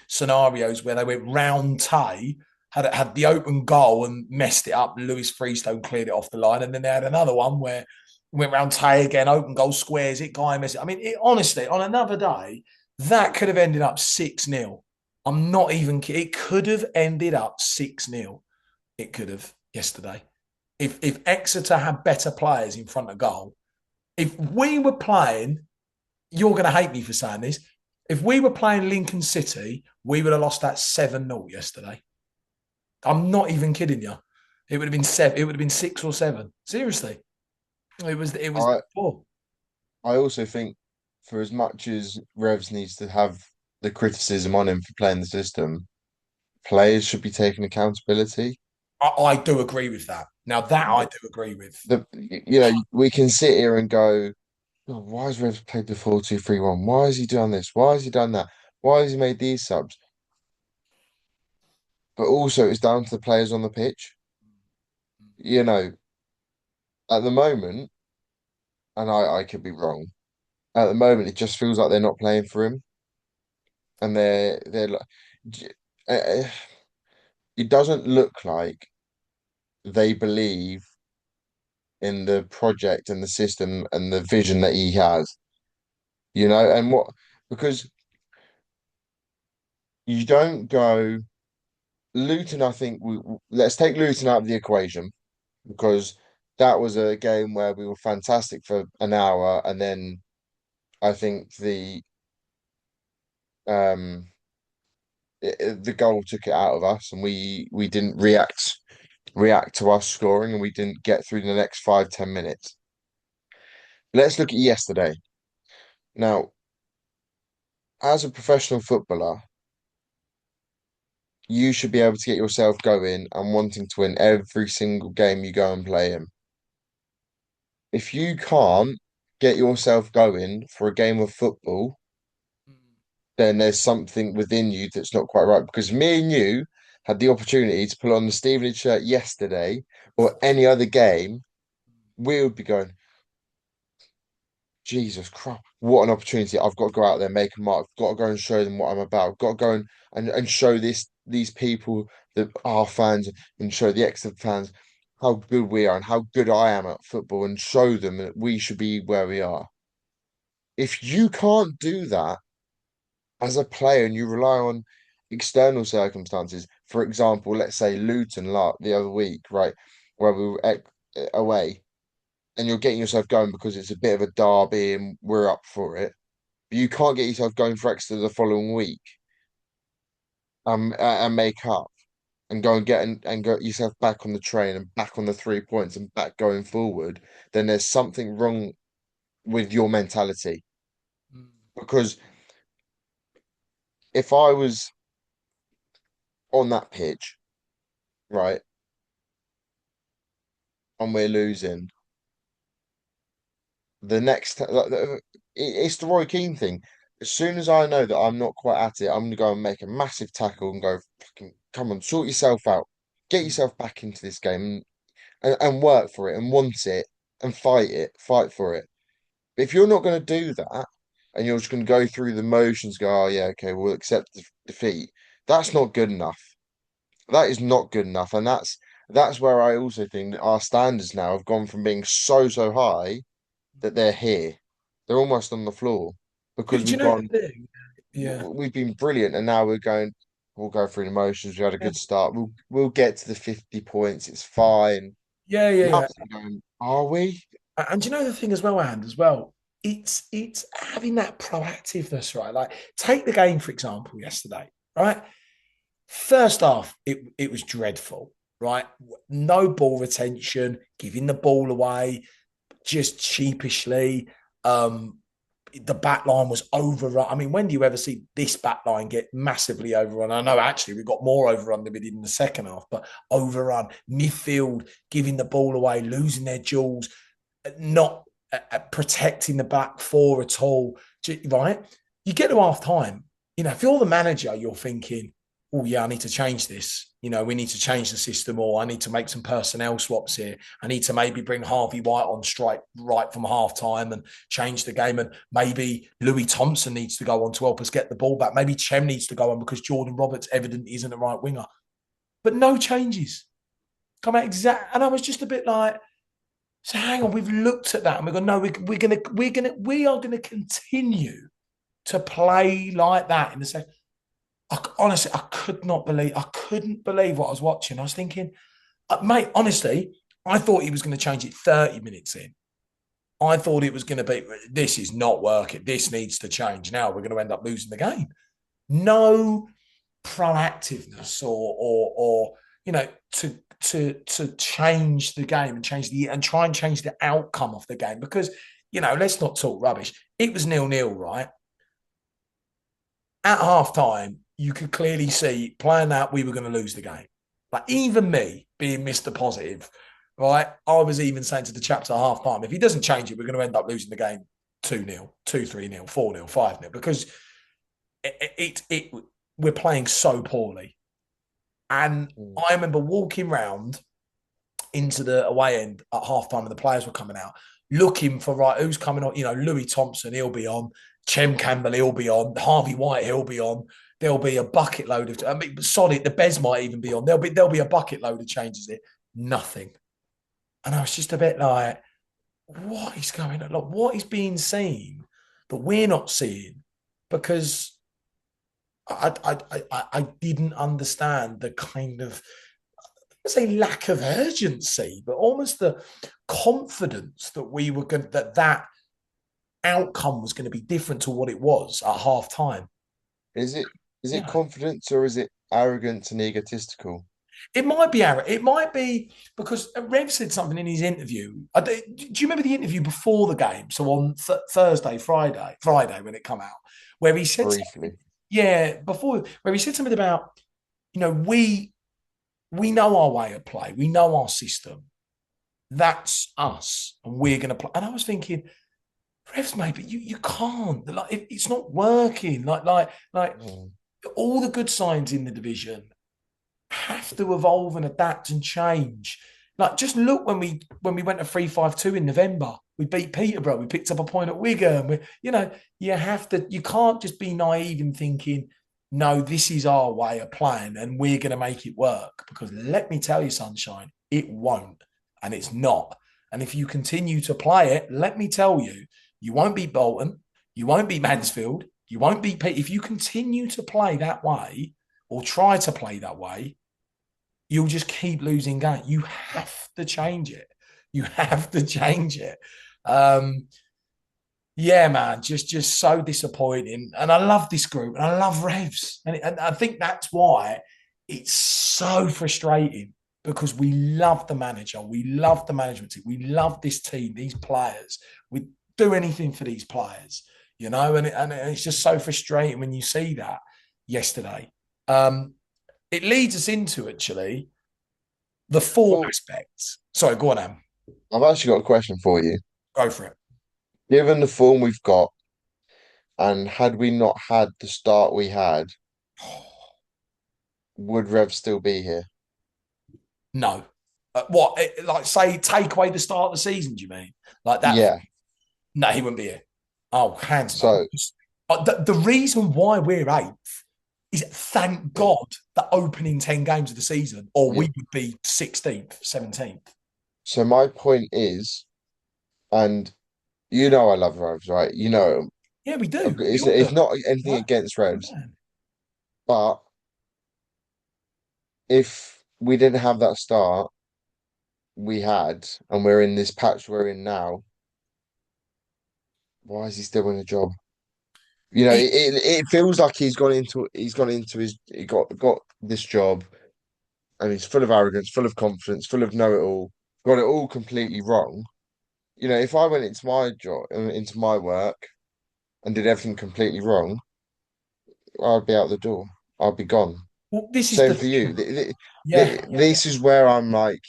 scenarios where they went round Tay, had the open goal and messed it up. Lewis Freestone cleared it off the line. And then they had another one where went round Tay again, open goal, squares it, guy messed it. I mean, honestly, on another day, that could have ended up 6-0. I'm not even kidding. It could have ended up 6-0. It could have yesterday. If Exeter had better players in front of goal, if we were playing, you're going to hate me for saying this. If we were playing Lincoln City, we would have lost that 7-0 yesterday. I'm not even kidding you. It would have been 7. It would have been 6 or 7. Seriously, it was I poor. I also think for as much as Revs needs to have the criticism on him for playing the system, players should be taking accountability. I do agree with that. Now that I The, do agree with. we can sit here and go, "Oh, why has Revs played the 4-2-3-1? Why has he done this? Why has he done that? Why has he made these subs?" But also, it's down to the players on the pitch. You know, at the moment, and I could be wrong. At the moment, it just feels like they're not playing for him, and they're like, j- uh, uh, it doesn't look like they believe in the project and the system and the vision that he has. And what because you don't go Luton. I think let's take Luton out of the equation because that was a game where we were fantastic for an hour, and then I think um the goal took it out of us, and we didn't react to us scoring, and we didn't get through the next 5-10 minutes. Let's look at yesterday. Now, as a professional footballer, you should be able to get yourself going and wanting to win every single game you go and play in. If you can't get yourself going for a game of football, then there's something within you that's not quite right. Because me and you had the opportunity to put on the Stevenage shirt yesterday or any other game, we would be going, Jesus Christ, what an opportunity. I've got to go out there, make a mark. I've got to go and show them what I'm about. I've got to go and show these people that are fans and show the Exeter fans how good we are and how good I am at football and show them that we should be where we are. If you can't do that as a player and you rely on external circumstances, for example, let's say Luton the other week, right, where we were away and you're getting yourself going because it's a bit of a derby and we're up for it. But you can't get yourself going for Exeter the following week and make up and go and and get yourself back on the train and back on the 3 points and back going forward, then there's something wrong with your mentality. Because if I was on that pitch, right, and we're losing, the next it's the Roy Keane thing. As soon as I know that I'm not quite at it, I'm gonna go and make a massive tackle and go, fucking come on, sort yourself out, get yourself back into this game and work for it and want it and fight for it. But if you're not going to do that and you're just going to go through the motions, go, oh yeah, okay, we'll accept the defeat. That's not good enough. That is not good enough, and that's where I also think that our standards now have gone from being so high that they're here. They're almost on the floor because Do you know the thing? Yeah. we've been brilliant, and now we're going. We'll go through the motions. We had a good start. We'll get to the 50 points. It's fine. Yeah, yeah, Now yeah. I'm going, are we? And do you know the thing as well, and as well, it's having that proactiveness, right? Like take the game for example yesterday, right? First half, it was dreadful, right? No ball retention, giving the ball away, just sheepishly. Um, the back line was overrun. I mean, when do you ever see this back line get massively overrun? I know actually we got more overrun than we did in the second half, but overrun, midfield, giving the ball away, losing their jewels, not protecting the back four at all, right? You get to half time, if you're the manager, you're thinking, oh, yeah, I need to change this. We need to change the system, or I need to make some personnel swaps here. I need to maybe bring Harvey White on straight right from half time and change the game. And maybe Louis Thompson needs to go on to help us get the ball back. Maybe Chem needs to go on because Jordan Roberts evidently isn't the right winger. But no changes. Come out exact. And I was just a bit like, so hang on, we've looked at that and we go, no, we are gonna continue to play like that in the second. Honestly, I couldn't believe what I was watching. I was thinking, mate, honestly, I thought he was going to change it 30 minutes in. I thought it was going to be, this is not working. This needs to change. Now we're going to end up losing the game. No proactiveness or to change the game and try and change the outcome of the game, because let's not talk rubbish. It was 0-0, right? At half time, you could clearly see playing that we were going to lose the game. Like even me being Mr. Positive, right? I was even saying to the chaps at half time, if he doesn't change it, we're going to end up losing the game 2-0, 2-3-0, 4-0, 5-0 because it we're playing so poorly. And Mm. I remember walking round into the away end at half time and the players were coming out looking for right who's coming on. You know, Louis Thompson, he'll be on. Chem Campbell, he'll be on. Harvey White, he'll be on. There'll be a bucket load of. I mean, solid. The Bez might even be on. There'll be a bucket load of changes here. Nothing. And I was just a bit like, what is going on? Like, what is being seen that we're not seeing? Because I didn't understand the kind of say lack of urgency, but almost the confidence that we were going that outcome was going to be different to what it was at half time. Is it is You it know, confidence or is it arrogance and egotistical? it might be Aaron. It might be because Rev said something in his interview. Do you remember the interview before the game? So on Thursday, Friday when it come out, where he said something. Briefly. Yeah, before where he said something about we know our way of play, we know our system. That's us, and we're going to play. And I was thinking, Revs, mate, but you can't. Like it's not working. Like Mm. all the good signs in the division have to evolve and adapt and change. Like just look when we went to 3-5-2 in November. We beat Peterborough. We picked up a point at Wigan. You can't just be naive in thinking, no, this is our way of playing and we're going to make it work. Because let me tell you, sunshine, it won't, and it's not. And if you continue to play it, let me tell you, you won't beat Bolton, you won't beat Mansfield, you won't beat Pete. If you continue to play that way or try to play that way, you'll just keep losing games. You have to change it. You have to change it. Um, yeah, man, just so disappointing. And I love this group, and I love Revs, and I think that's why it's so frustrating because we love the manager, we love the management team, we love this team, these players. We do anything for these players, and it's just so frustrating when you see that yesterday. Um, it leads us into actually the four Well, aspects. Sorry, go on, Am. I've actually got a question for you. Go for it. Given the form we've got, and had we not had the start we had, would Rev still be here? No. What? Like, say, take away the start of the season, do you mean? Like that? Yeah. No, he wouldn't be here. Oh, hands no. So The reason why we're eighth is thank God the opening 10 games of the season, or yeah. we would be 16th, 17th. So my point is, and you know I love Revs, right? You know Yeah, we do. We all it's do. not anything Right? against Revs, Yeah. but if we didn't have that start we had, and we're in this patch we're in now, why is he still in a job? You know, It, it feels like he's gone into his he got this job and he's full of arrogance, full of confidence, full of know-it-all, got it all completely wrong. You know, if I went into my job, into my work and did everything completely wrong, I'd be out the door. I'd be gone. well, this is Same the for you. thing. Yeah. This is where I'm like,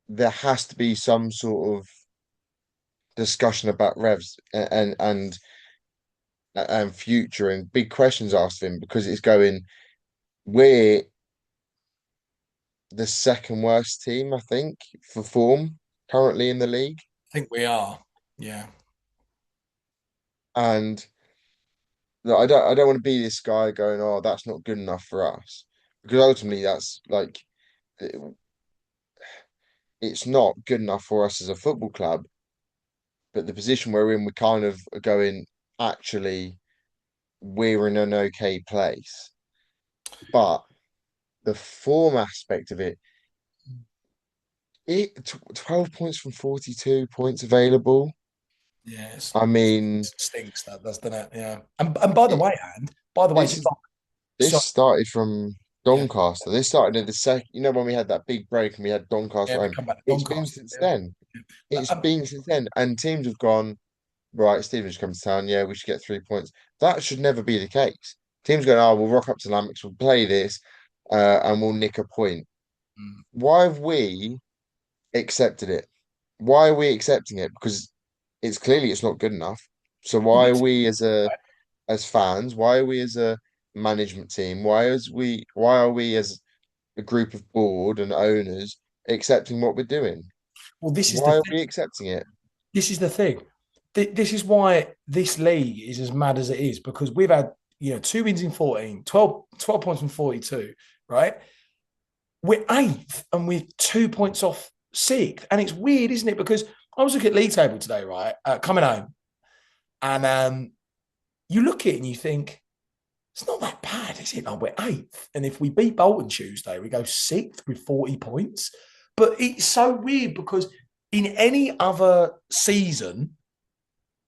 there has to be some sort of discussion about Revs and future and big questions asked of him because it's going, we're the second worst team, I think, for form currently in the league. I think we are. Yeah. And look, I don't want to be this guy going, oh, that's not good enough for us. Because ultimately that's like it- it's not good enough for us as a football club. But the position we're in, we kind of are going, actually, we're in an okay place. But the form aspect of it, 12 points from 42 points available. Yes. I mean, Stinks that, doesn't it? Yeah. And by the it, way, this just is this so started from yeah, Doncaster. This started in the second, when we had that big break and we had yeah, Doncaster we home. come back to It's been Doncaster. since Yeah. then. It's been since then. And teams have gone, right, Stevenage come to town. Yeah, we should get 3 points. That should never be the case. Teams going, oh, we'll rock up to Lamix, we'll play this, and we'll nick a point. Mm. Why have we accepted it? Why are we accepting it? Because it's clearly it's not good enough. So Well, why are we as fans, why are we as a management team, why are we as a group of board and owners accepting what we're doing? this is the Why are thing. we accepting it? This is the thing. This is why this league is as mad as it is, because we've had, 2 wins in 14, 12 points from 42, right? We're eighth and we're 2 points off sixth. And it's weird, isn't it? Because I was looking at league table today, right? Coming home. And you look at it and you think, it's not that bad, is it? Like, we're eighth. And if we beat Bolton Tuesday, we go sixth with 40 points. But it's so weird because in any other season,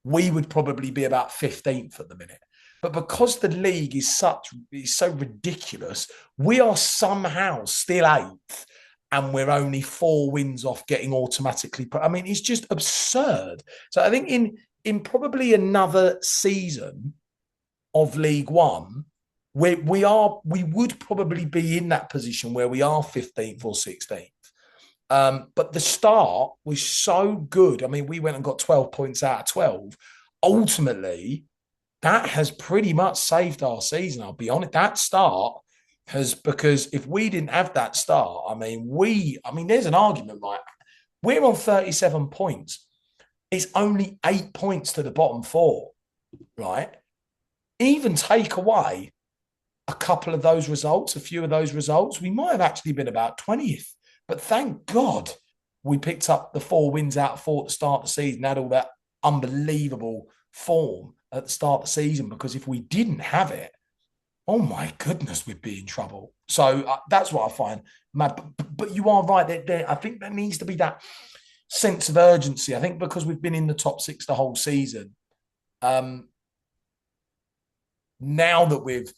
we would probably be about 15th at the minute. But because the league is so ridiculous, we are somehow still eighth and we're only 4 wins off getting automatically. I mean, it's just absurd. So I think in probably another season of League One, we would probably be in that position where we are 15th or 16th. But the start was so good. I mean, we went and got 12 points out of 12. Ultimately, that has pretty much saved our season. I'll be honest. That start has, because if we didn't have that start, there's an argument, right? We're on 37 points. It's only 8 points to the bottom four, right? Even take away a couple of those results, a few of those results, we might have actually been about 20th. But thank God we picked up the 4 wins out of 4 at the start of the season, had all that unbelievable form at the start of the season, because if we didn't have it, oh my goodness, we'd be in trouble. So that's what I find mad. But you are right. I think there needs to be that sense of urgency. I think because we've been in the top six the whole season, now that we've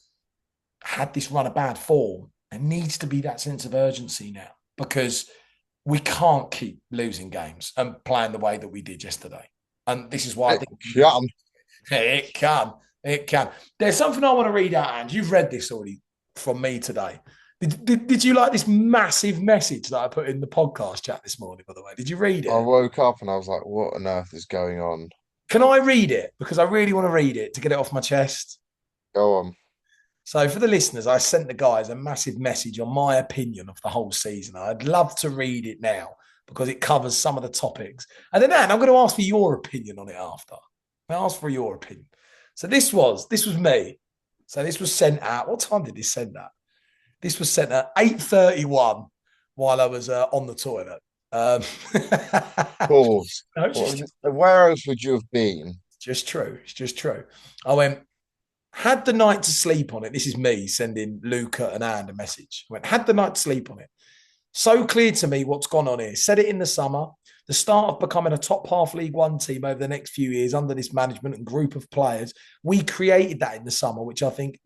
had this run of bad form, there needs to be that sense of urgency now, because we can't keep losing games and playing the way that we did yesterday. And this is why I It think can. it can. It can. There's something I want to read out, and you've read this already from me today. Did you like this massive message that I put in the podcast chat this morning, by the way? Did you read I it? woke up and I was like, what on earth is going on? Can I read it? Because I really want to read it to get it off my chest. Go on. So for the listeners, I sent the guys a massive message on my opinion of the whole season. I'd love to read it now because it covers some of the topics. And then, Anne, I'm going to ask for your opinion on it after. I ask for your opinion. So this was me. So this was sent out. What time did this send out? This was sent at 8:31 while I was on the toilet. Pause. No, it's just, Where else would you have been? just true. It's just true. I went, had the night to sleep on it. This is me sending Luca and Anne a message. I went, had the night to sleep on it. So clear to me what's gone on here. Said it in the summer. The start of becoming a top half League One team over the next few years under this management and group of players. We created that in the summer, which I think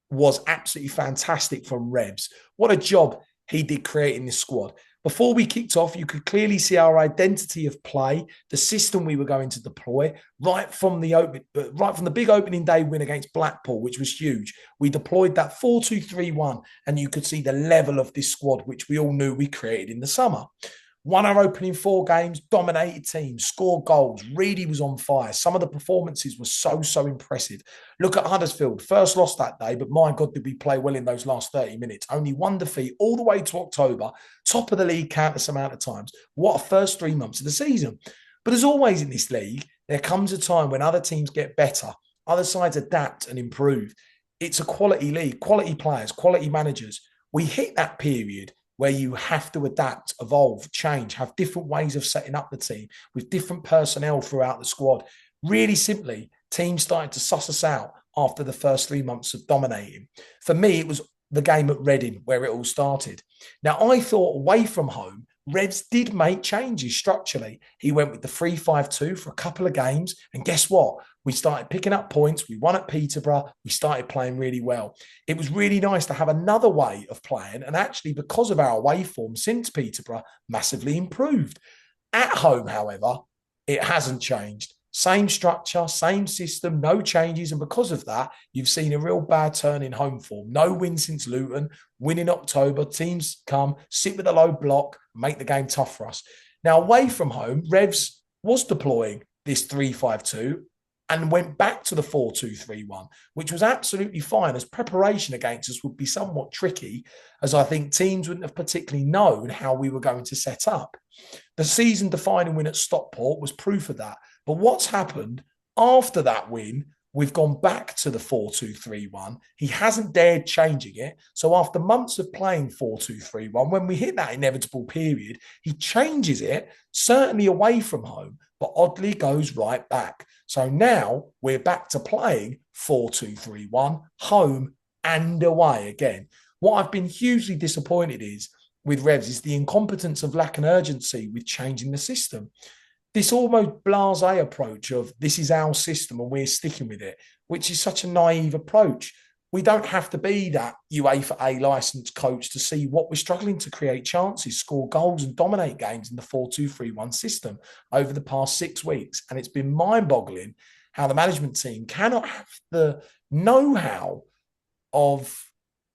was absolutely fantastic from Revs. What a job he did creating this squad. Before we kicked off, you could clearly see our identity of play, the system we were going to deploy right from the big opening day win against Blackpool, which was huge. We deployed that 4-2-3-1, and you could see the level of this squad, which we all knew we created in the summer. Won our opening 4 games, dominated teams, scored goals. Reedy was on fire. Some of the performances were so impressive. Look at Huddersfield. First loss that day, but my God, did we play well in those last 30 minutes. Only 1 defeat all the way to October. Top of the league countless amount of times. What a first 3 months of the season. But as always in this league, there comes a time when other teams get better. Other sides adapt and improve. It's a quality league, quality players, quality managers. We hit that period where you have to adapt, evolve, change, have different ways of setting up the team with different personnel throughout the squad. Really simply, teams started to suss us out after the first 3 months of dominating. For me, it was the game at Reading where it all started. Now, I thought away from home, Revs did make changes structurally. He went with the 3-5-2 for a couple of games. And guess what? We started picking up points. We won at Peterborough. We started playing really well. It was really nice to have another way of playing. And actually, because of our away form since Peterborough, massively improved. At home, however, it hasn't changed. Same structure, same system, no changes. And because of that, you've seen a real bad turn in home form. No win since Luton, win in October. Teams come, sit with a low block, make the game tough for us. Now, away from home, Revs was deploying this 3-5-2 and went back to the 4-2-3-1, which was absolutely fine, as preparation against us would be somewhat tricky, as I think teams wouldn't have particularly known how we were going to set up. The season defining win at Stockport was proof of that. But what's happened after that win, we've gone back to the 4-2-3-1. He hasn't dared changing it. So after months of playing 4-2-3-1, when we hit that inevitable period, he changes it, certainly away from home, but oddly goes right back. So now we're back to playing 4-2-3-1, home and away again. What I've been hugely disappointed with Revs is the incompetence of lack and urgency with changing the system. This almost blasé approach of this is our system and we're sticking with it, which is such a naive approach. We don't have to be that UEFA A licensed coach to see what we're struggling to create chances, score goals, and dominate games in the 4-2-3-1 system over the past 6 weeks. And it's been mind boggling how the management team cannot have the know how of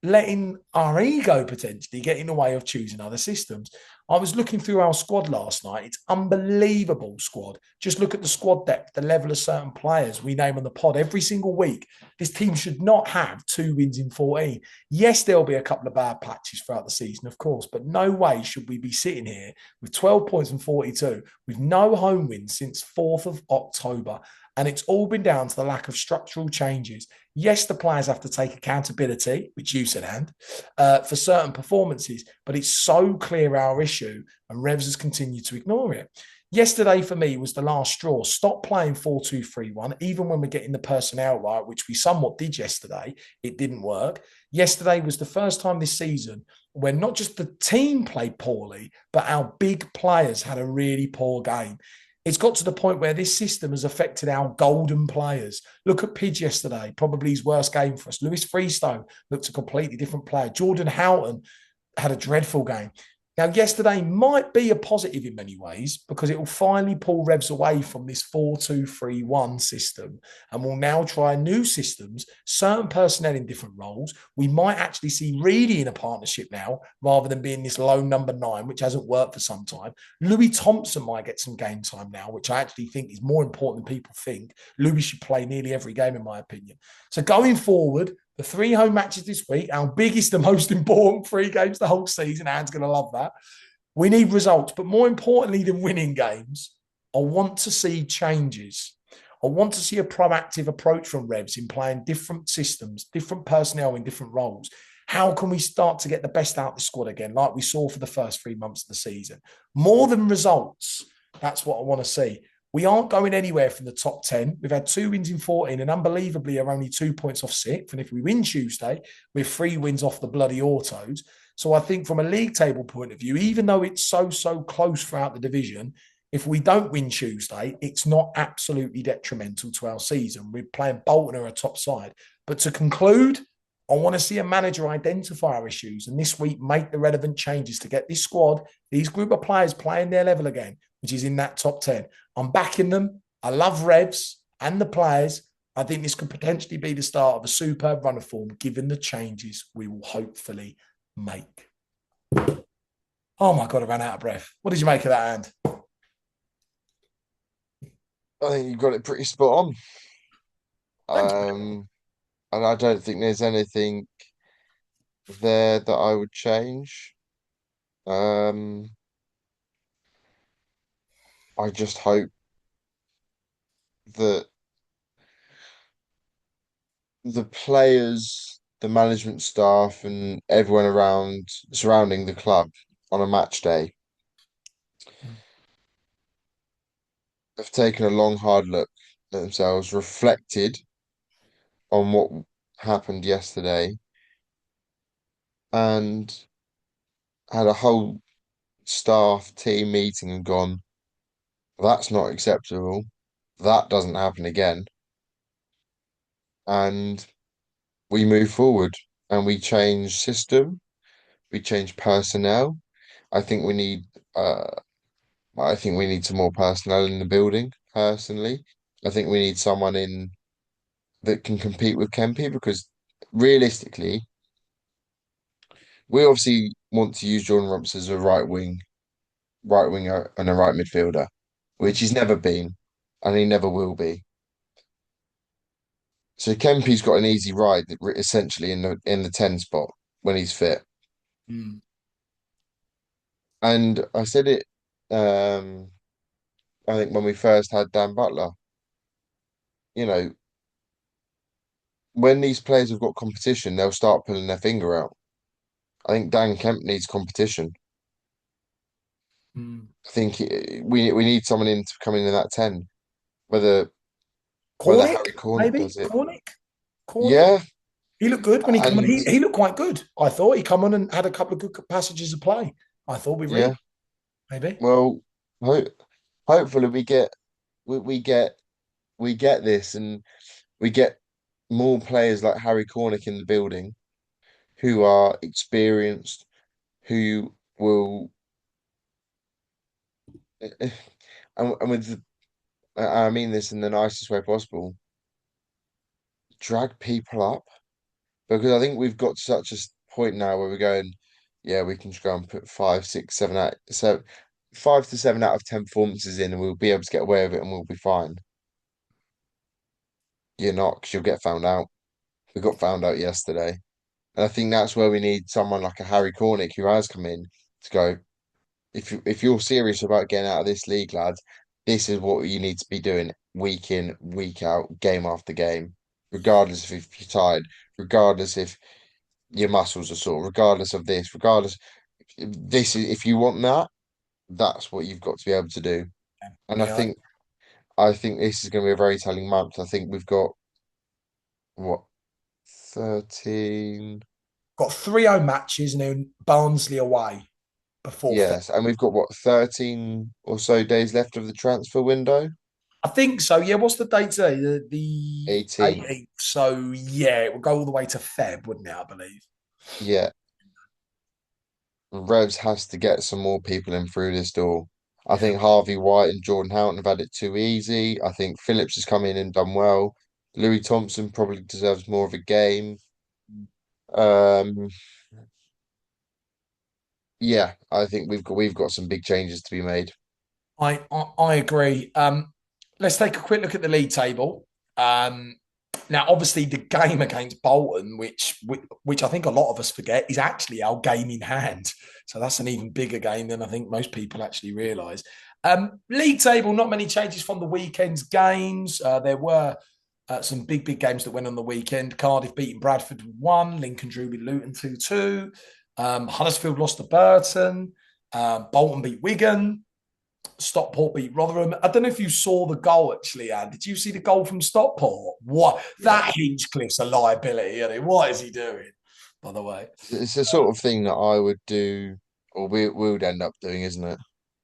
letting our ego potentially get in the way of choosing other systems. I was looking through our squad last night. It's unbelievable squad. Just look at the squad depth, the level of certain players we name on the pod every single week. This team should not have 2 wins in 14. Yes, there'll be a couple of bad patches throughout the season, of course, but no way should we be sitting here with 12 points and 42 with no home wins since 4th of October. And it's all been down to the lack of structural changes. Yes, the players have to take accountability, which you said, and for certain performances, but it's so clear our issue, and Revs has continued to ignore it. Yesterday, for me, was the last straw. Stop playing 4-2-3-1, even when we're getting the personnel right, which we somewhat did yesterday. It didn't work. Yesterday was the first time this season when not just the team played poorly, but our big players had a really poor game. It's got to the point where this system has affected our golden players. Look at Pidge yesterday, probably his worst game for us. Lewis Freestone looked a completely different player. Jordan Houghton had a dreadful game. Now, yesterday might be a positive in many ways because it will finally pull Revs away from this 4-2-3-1 system, and we'll now try new systems, certain personnel in different roles. We might actually see Reedy in a partnership now rather than being this lone number 9, which hasn't worked for some time. Louis Thompson might get some game time now, which I actually think is more important than people think. Louis should play nearly every game, in my opinion. So going forward, the 3 home matches this week, our biggest and most important 3 games the whole season. Anne's going to love that. We need results, but more importantly than winning games, I want to see changes. I want to see a proactive approach from Revs in playing different systems, different personnel in different roles. How can we start to get the best out of the squad again, like we saw for the first 3 months of the season? More than results, that's what I want to see. We aren't going anywhere from the top 10. We've had 2 wins in 14 and unbelievably are only 2 points off 6th. And if we win Tuesday, we're 3 wins off the bloody autos. So I think from a league table point of view, even though it's so close throughout the division, if we don't win Tuesday, it's not absolutely detrimental to our season. We're playing Bolton or a top side. But to conclude, I want to see a manager identify our issues and this week make the relevant changes to get this squad, these group of players playing their level again, which is in that top 10. I'm backing them. I love Revs and the players. I think this could potentially be the start of a superb run of form, given the changes we will hopefully make. Oh my God, I ran out of breath. What did you make of that, And? I think you got it pretty spot Thank you. on. And I don't think there's anything there that I would change. Um, I just hope that the players, the management staff, and everyone around surrounding the club on a match day have taken a long, hard look at themselves, reflected on what happened yesterday, and had a whole staff team meeting and gone, that's not acceptable. That doesn't happen again. And we move forward and we change system, we change personnel. I think we need uh I think we need some more personnel in the building, personally. I think we need someone in that can compete with Kempe because realistically, we obviously want to use Jordan Rumps as a right winger and a right midfielder, which he's never been. and he never will be. So Kempy's got an easy ride, essentially in the 10 spot when he's fit. Mm. And I said it, um, I think when we first had Dan Butler, you know, when these players have got competition, they'll start pulling their finger out. I think Dan Kemp needs competition. Mm. I think we need someone in to come in that 10, whether Cornick, Harry Cornick maybe? does it. Cornick. Yeah, He looked good when he came on. and He looked quite good. I thought he come on and had a couple of good passages of play. I thought we read, yeah. maybe. Well, ho hopefully we, we get we get this, and we get more players like Harry Cornick in the building who are experienced, who will and I mean this in the nicest way possible, drag people up, because I think we've got to such a point now where we're going, yeah, we can just go and put 5 to 7 out of 10 performances in, and we'll be able to get away with it, and we'll be fine. You're not, because you'll get found out. We got found out yesterday. And I think that's where we need someone like a Harry Cornick who has come in to go, if you're serious about getting out of this league, lads, this is what you need to be doing week in, week out, game after game, regardless if you're tired, regardless if your muscles are sore, regardless of this, regardless. This is, if you want that, that's what you've got to be able to do. And Yeah, I think this is going to be a very telling month. I think we've got what, 13. got three home matches and then Barnsley away before Feb. Yes, and we've got what, 13 or so days left of the transfer window? I think so. Yeah, what's the date today? The 18th. 18th. So yeah, it will go all the way to Feb, wouldn't it? I believe. Yeah, Revs has to get some more people in through this door. I Yeah. think Harvey White and Jordan Houghton have had it too easy. I think Phillips has come in and done well. Louis Thompson probably deserves more of a game. Um, yeah, I think we've got some big changes to be made. I agree. Let's take a quick look at the league table. Um, Now, obviously, the game against Bolton, which I think a lot of us forget, is actually our game in hand. So that's an even bigger game than I think most people actually realise. League table, not many changes from the weekend's games. There were some big games that went on the weekend. Cardiff beating Bradford 1, Lincoln drew with Luton 2-2. Huddersfield lost to Burton. Bolton beat Wigan. Stockport beat Rotherham. I don't know if you saw the goal actually, Anne. Did you see the goal from Stockport? What? Yeah, That Hinchcliffe's a liability, isn't it? What is he doing, by the way? it's the sort of thing that I would do, or we would end up doing, isn't it?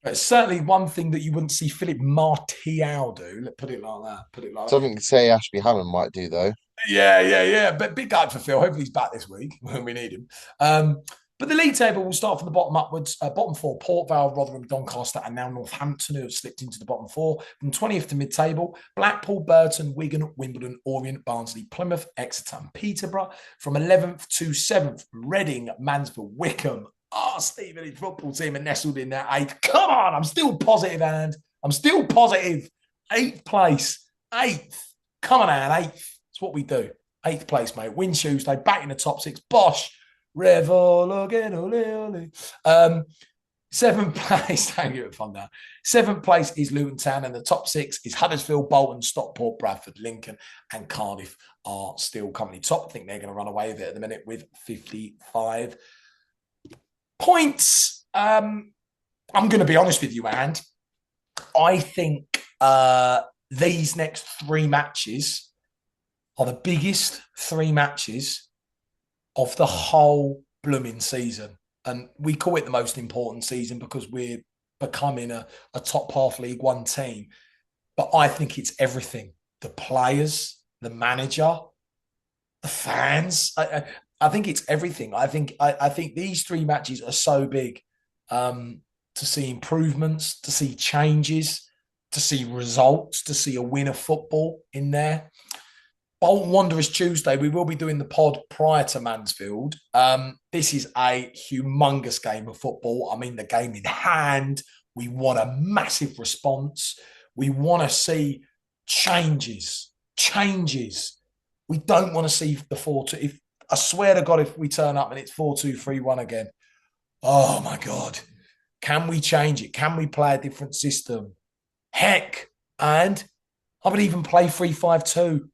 It's certainly one thing that you wouldn't see Philip Martial do. Let's put it like that. Put it like that. Something to say Ashby Hammond might do though. Yeah. But big guy for Phil. Hopefully he's back this week when we need him. But the league table will start from the bottom upwards. Bottom four, Port Vale, Rotherham, Doncaster, and now Northampton, who have slipped into the bottom four. From 20th to mid-table, Blackpool, Burton, Wigan, Wimbledon, Orient, Barnsley, Plymouth, Exeter, and Peterborough. From 11th to 7th, Reading, Mansfield, Wickham. Stevenage football team are nestled in there. 8th. Come on, I'm still positive, and I'm still positive. 8th place. 8th. Come on, Anne, 8th. That's what we do. 8th place, mate. Win Tuesday, back in the top 6. Bosh. Revol again, ole, ole. Seventh place, don't give it fun now. Seventh place is Luton Town, and the top 6 is Huddersfield, Bolton, Stockport, Bradford, Lincoln, and Cardiff are still currently top. I think they're going to run away with it at the minute with 55 points. I'm going to be honest with you, and I think these next 3 matches are the biggest 3 matches of the whole blooming season. And we call it the most important season because we're becoming a top half League One team. But I think it's everything. The players, the manager, the fans. I think it's everything. I think these 3 matches are so big to see improvements, to see changes, to see results, to see a win of football in there. Bolton Wanderers Tuesday. We will be doing the pod prior to Mansfield. This is a humongous game of football. I mean, the game in hand. We want a massive response. We want to see changes. We don't want to see the 4-2. If I swear to God, if we turn up and it's 4-2-3-1 again, oh my God, can we change it? Can we play a different system? Heck, and I would even play 3-5-2.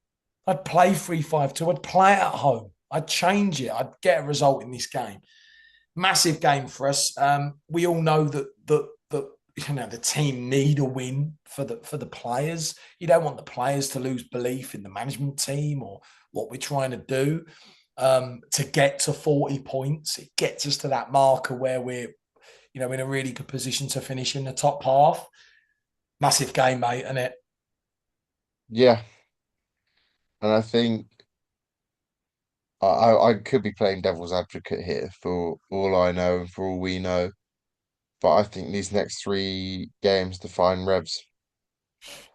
I'd play 3-5-2. I'd play it at home. I'd change it. I'd get a result in this game. Massive game for us. We all know that the team need a win for the players. You don't want the players to lose belief in the management team or what we're trying to do. To get to 40 points, it gets us to that marker where we're in a really good position to finish in the top half. Massive game, mate, isn't it? Yeah, and I think I could be playing devil's advocate here for all I know and for all we know, but I think these next three games define Revs.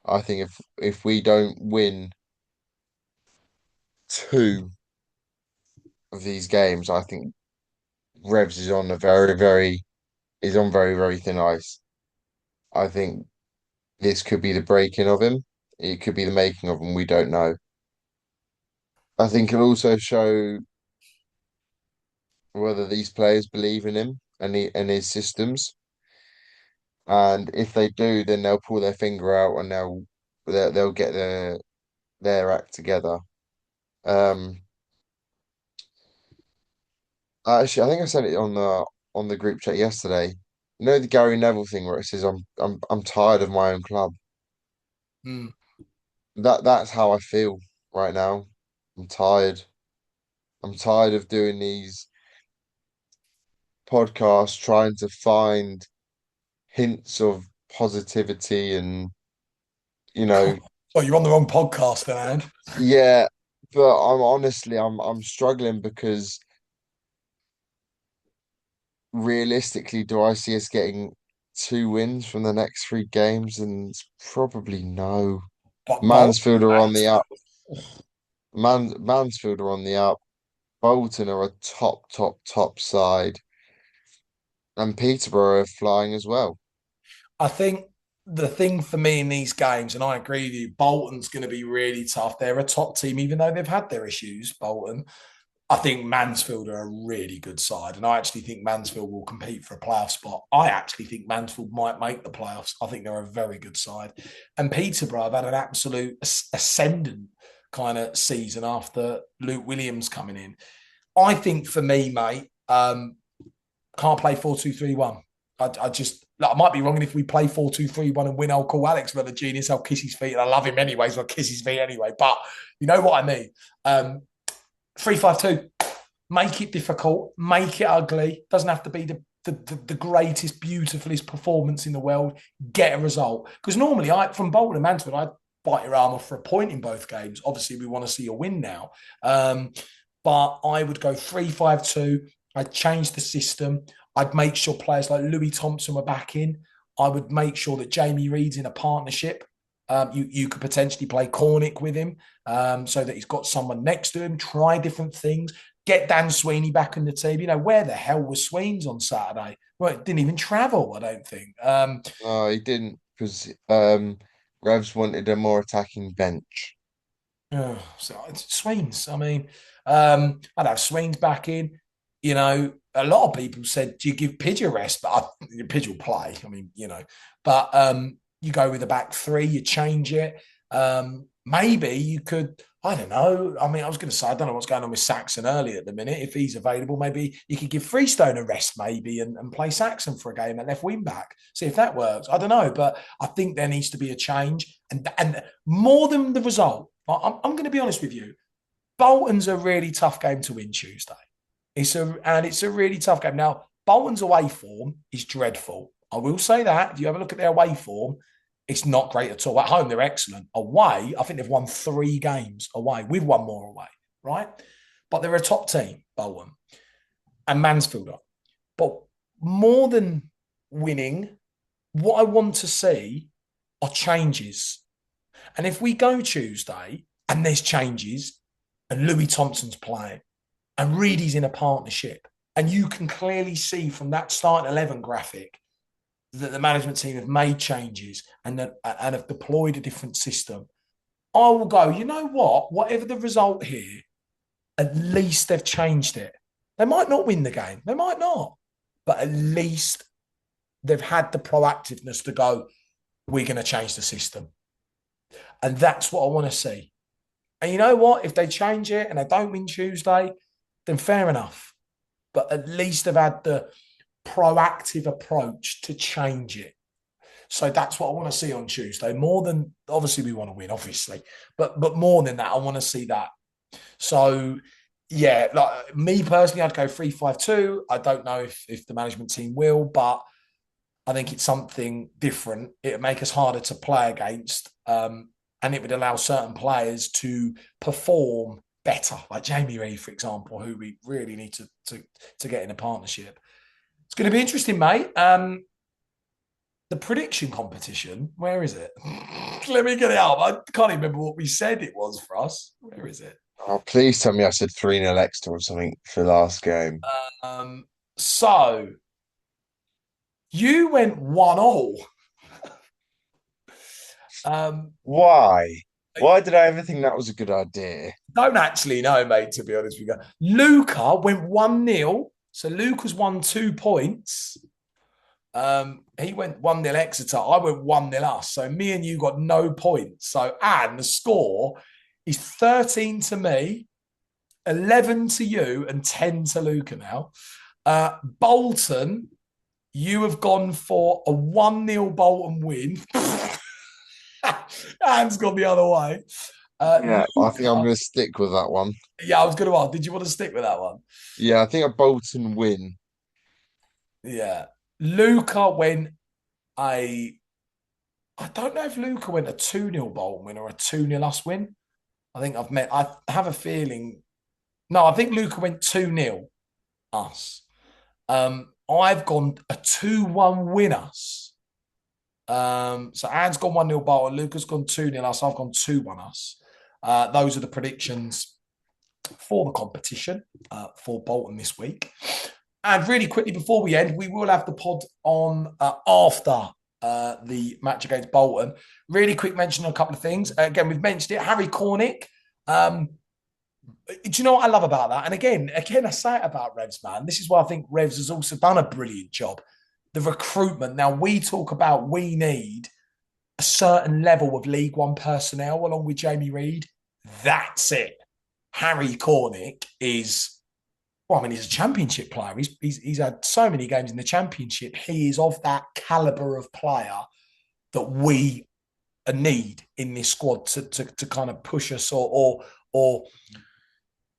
I think if we don't win two of these games, I think Revs is on a very, very thin ice. I think this could be the breaking of him. It could be the making of him. We don't know. I think it'll also show whether these players believe in him and his systems. And if they do, then they'll pull their finger out and they'll get their act together. Um, Actually, I think I said it on the group chat yesterday. You know the Gary Neville thing where it says I'm tired of my own club. Mm. That's how I feel right now. I'm tired. I'm tired of doing these podcasts, trying to find hints of positivity and you know, Oh, you're on the wrong podcast, then, Aaron. yeah. But I'm struggling because realistically, do I see us getting two wins from the next three games? And it's probably no. But Mansfield Bolton, are on the up. Mansfield. Mansfield are on the up. Bolton are a top side, and Peterborough are flying as well. I think the thing for me in these games, and I agree with you, Bolton's going to be really tough. They're a top team, even though they've had their issues, Bolton. I think Mansfield are a really good side, and I actually think Mansfield will compete for a playoff spot. I actually think Mansfield might make the playoffs. I think they're a very good side. And Peterborough have had an absolute ascendant kind of season after Luke Williams coming in. I think for me, mate, can't play 4-2-3-1. I just like, I might be wrong. And if we play 4-2-3-1 and win, I'll call Alex for the genius. I'll kiss his feet. And I love him anyway, so I'll kiss his feet anyway. But you know what I mean? 3-5-2. Make it difficult, make it ugly. Doesn't have to be the greatest, beautifulest performance in the world. Get a result. Because normally from Bolton and Mansfield, I'd bite your arm off for a point in both games. Obviously, we want to see a win now. But I would go 3-5-2. I'd change the system. I'd make sure players like Louis Thompson were back in. I would make sure that Jamie Reid's in a partnership. You could potentially play Cornick with him so that he's got someone next to him. Try different things. Get Dan Sweeney back in the team. Where the hell was Sweens on Saturday? Well, it didn't even travel, I don't think. No, he didn't because Revs wanted a more attacking bench. So it's Sweens. I mean, I'd have Sweens back in. A lot of people said, do you give Pidge a rest? But Pidge will play. I mean, but you go with the back three, you change it. Maybe you could, I don't know. I mean, I was going to say, I don't know what's going on with Saxon early at the minute. If he's available, maybe you could give Freestone a rest, maybe, and play Saxon for a game at left wing back. See if that works. I don't know, but I think there needs to be a change. And more than the result, I'm going to be honest with you. Bolton's a really tough game to win Tuesday. It's a really tough game. Now, Bolton's away form is dreadful. I will say that. If you have a look at their away form, it's not great at all. At home, they're excellent. Away, I think they've won 3 games away. We've won more away, right? But they're a top team, Bolton and Mansfield are. But more than winning, what I want to see are changes. And if we go Tuesday and there's changes and Louis Thompson's playing and Reedy's in a partnership, and you can clearly see from that starting 11 graphic that the management team have made changes and have deployed a different system, I will go, you know what? Whatever the result here, at least they've changed it. They might not win the game. They might not. But at least they've had the proactiveness to go, we're going to change the system. And that's what I want to see. And you know what? If they change it and they don't win Tuesday, then fair enough. But at least they've had the proactive approach to change it. So that's what I want to see on Tuesday. More than obviously we want to win, obviously, but more than that, I want to see that. So yeah, like me personally, I'd go 3-5-2. I don't know if the management team will, but I think it's something different. It'd make us harder to play against, and it would allow certain players to perform better, like Jamie Reid, for example, who we really need to get in a partnership. It's going to be interesting, mate. The prediction competition, where is it? Let me get it up. I can't even remember what we said it was for us. Where is it? Oh, please tell me I said 3-0 Exeter or something for last game. Um, so you went 1-all. Um, Why? Why did I ever think that was a good idea? don't actually know, mate, to be honest with you. Luca went 1-0. So Luca's won 2 points. He went 1-0 Exeter. I went 1-0 us. So me and you got no points. So, and the score is 13 to me, 11 to you, and 10 to Luca now. Bolton, you have gone for a 1-0 Bolton win. Anne's gone the other way. Yeah, I think I'm Luca, going to stick with that one. yeah, I was going to ask, did you want to stick with that one? Yeah, I think a Bolton win. Yeah. Luca went a I don't know if Luca went a 2-0 Bolton win or a 2-0 us win. I have a feeling. No, I think Luca went 2-0 us. I've gone a 2-1 win us. So Anne's gone 1-0 Bolton, Luca's gone 2-0 us, I've gone 2-1 us. Those are the predictions for the competition for Bolton this week. And really quickly before we end, we will have the pod on after the match against Bolton. Really quick mention on a couple of things. Again, we've mentioned it. Harry Cornick. Do you know what I love about that? And again, I say it about Revs, man. This is why I think Revs has also done a brilliant job. The recruitment. Now, we talk about we need a certain level of League One personnel along with Jamie Reid. That's it. Harry Cornick is well, I mean, he's a championship player. He's had so many games in the championship. He is of that caliber of player that we need in this squad to kind of push us or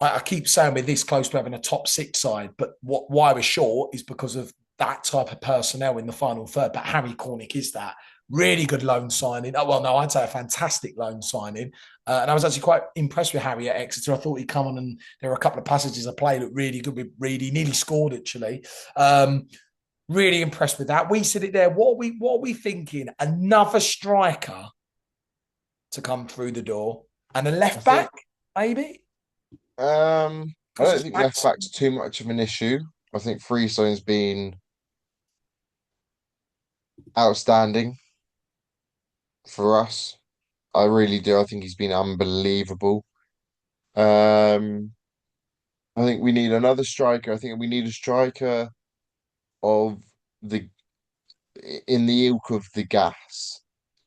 I keep saying we're this close to having a top six side, but why we're short is because of that type of personnel in the final third. But Harry Cornick is that. Really good loan signing. Oh, well, no, I'd say a fantastic loan signing. And I was actually quite impressed with Harry at Exeter. I thought he'd come on and there were a couple of passages I played that really good with Reed. He nearly scored, actually. Really impressed with that. We said it there. What are we thinking? Another striker to come through the door and a I left think back, maybe? I Because don't it's think left Maxim. back's too much of an issue. I think Freestone's been outstanding for us. I really do. I think he's been unbelievable. Um, I think we need another striker. I think we need a striker of the in the ilk of the gas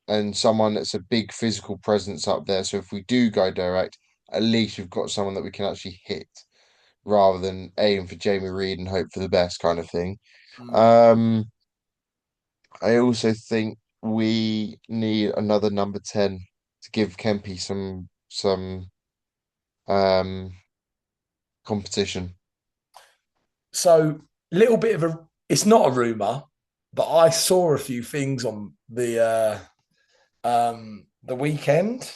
and someone that's a big physical presence up there. So if we do go direct, at least we've got someone that we can actually hit rather than aim for Jamie Reid and hope for the best kind of thing. Mm. Um, I also think we need another number 10 to give Kempy some um competition. So, little bit of a, it's not a rumor, but I saw a few things on the weekend.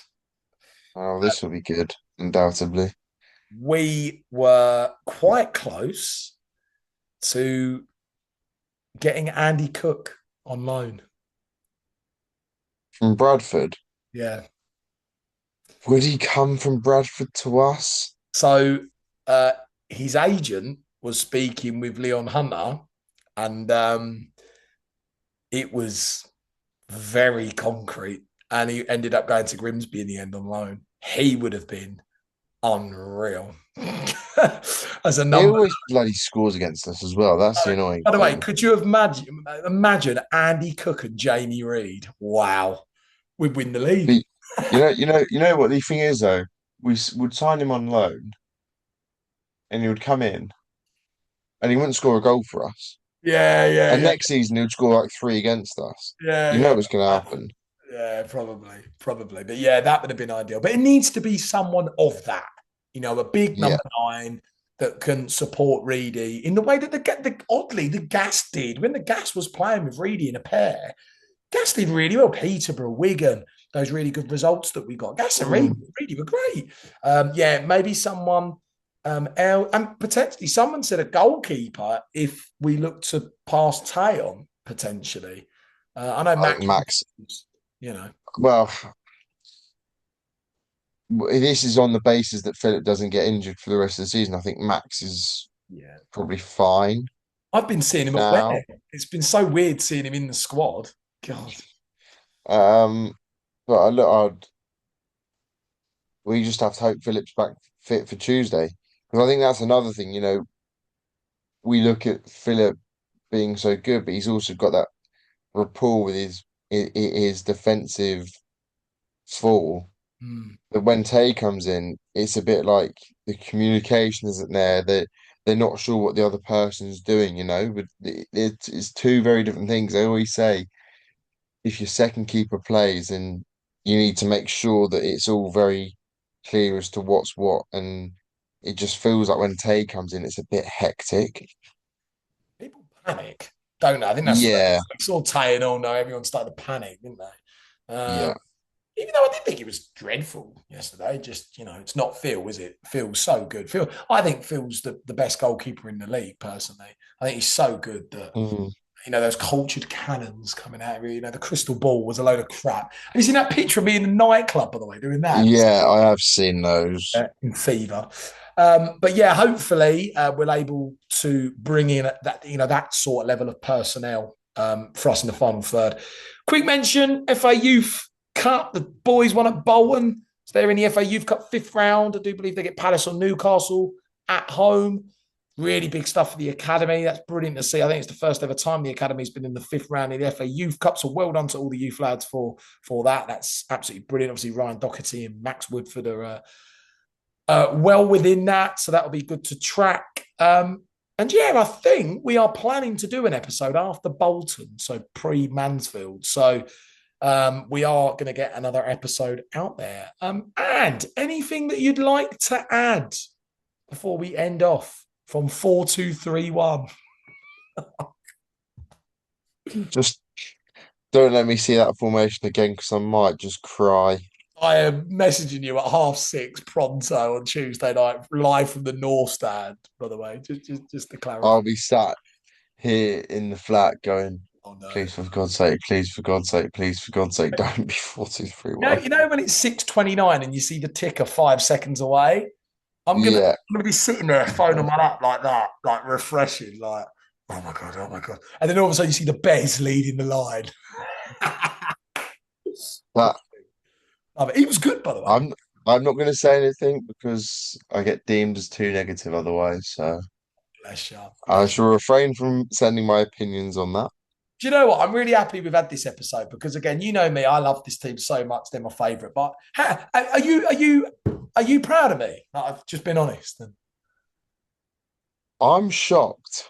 Oh, this will be good, undoubtedly. We were quite close to getting Andy Cook on loan. From Bradford. Yeah. Would he come from Bradford to us? So uh, his agent was speaking with Leon Hunter, and it was very concrete. and he ended up going to Grimsby in the end on loan. He would have been unreal as a He number. always bloody scores against us as well. That's the annoying By the way, thing. could you have imagine Andy Cook and Jamie Reid? Wow, we'd win the league. But you know what the thing is though. Would sign him on loan, and he would come in, and he wouldn't score a goal for us. Yeah, yeah, And yeah, next season he would score like three against us. yeah, You know yeah. what's going to happen. Yeah, probably, probably. But yeah, that would have been ideal. But it needs to be someone of that, a big Yeah. number nine that can support Reedy in the way that oddly the Gas did when the Gas was playing with Reedy in a pair. Gas did really well. Peterborough, Wigan, those really good results that we got. Gas and Mm. Reedy were great. Yeah, maybe someone and potentially someone said a goalkeeper if we look to pass Tay on potentially. I know I think Max, Max. you know. Well, this is on the basis that Philip doesn't get injured for the rest of the season. I think Max is Yeah. probably fine I've been seeing him at now. Ware. It's been so weird seeing him in the squad. God. Um, but I look, we just have to hope Philip's back fit for Tuesday because I think that's another thing. We look at Philip being so good, but he's also got that rapport with his defensive four. Mm. But when Tay comes in, it's a bit like the communication isn't there. They're not sure what the other person's doing, But it's two very different things. I always say if your second keeper plays, then you need to make sure that it's all very clear as to what's what. And it just feels like when Tay comes in, it's a bit hectic. People panic, don't they? I think that's Yeah, it's all Tay and all. No, everyone started to panic, didn't they? yeah. Even though I did think it was dreadful yesterday, just it's not Phil, is it? Phil's so good. I think Phil's the best goalkeeper in the league, personally. I think he's so good that Mm. those cultured cannons coming out of you. The crystal ball was a load of crap. Have you seen that picture of me in the nightclub, by the way, doing that? Yeah, I have seen those. In fever. But yeah, hopefully we're able to bring in that sort of level of personnel for us in the final third. Quick mention: FA Youth Cup. The boys won at Bolton. So they're in the FA Youth Cup fifth round. I do believe they get Palace or Newcastle at home. Really big stuff for the academy. That's brilliant to see. I think it's the first ever time the academy's been in the fifth round in the FA Youth Cup. So well done to all the youth lads for that. That's absolutely brilliant. Obviously, Ryan Doherty and Max Woodford are well within that. So that'll be good to track. And yeah, I think we are planning to do an episode after Bolton, so pre-Mansfield. So we are going to get another episode out there. And anything that you'd like to add before we end off from 4-2-3-1? Just don't let me see that formation again because I might just cry. I am messaging you at 6:30 pronto on Tuesday night, live from the North Stand, by the way, just to clarify. I'll be sat here in the flat going, Oh, no. please, for God's sake, please, for God's sake, please, for God's sake, don't be 4-2-3-1. When it's 6:29 and you see the ticker 5 seconds away, Yeah, I'm gonna be sitting there, phone on my lap like that, like refreshing, like oh my god, oh my god, and then all of a sudden you see the Bez leading the line. but He was good, by the way. I'm not going to say anything because I get deemed as too negative otherwise. So Bless you. I Bless you. shall refrain from sending my opinions on that. Do you know what? I'm really happy we've had this episode because, again, you know me, I love this team so much. They're my favourite. But are you proud of me? I've just been honest. I'm shocked.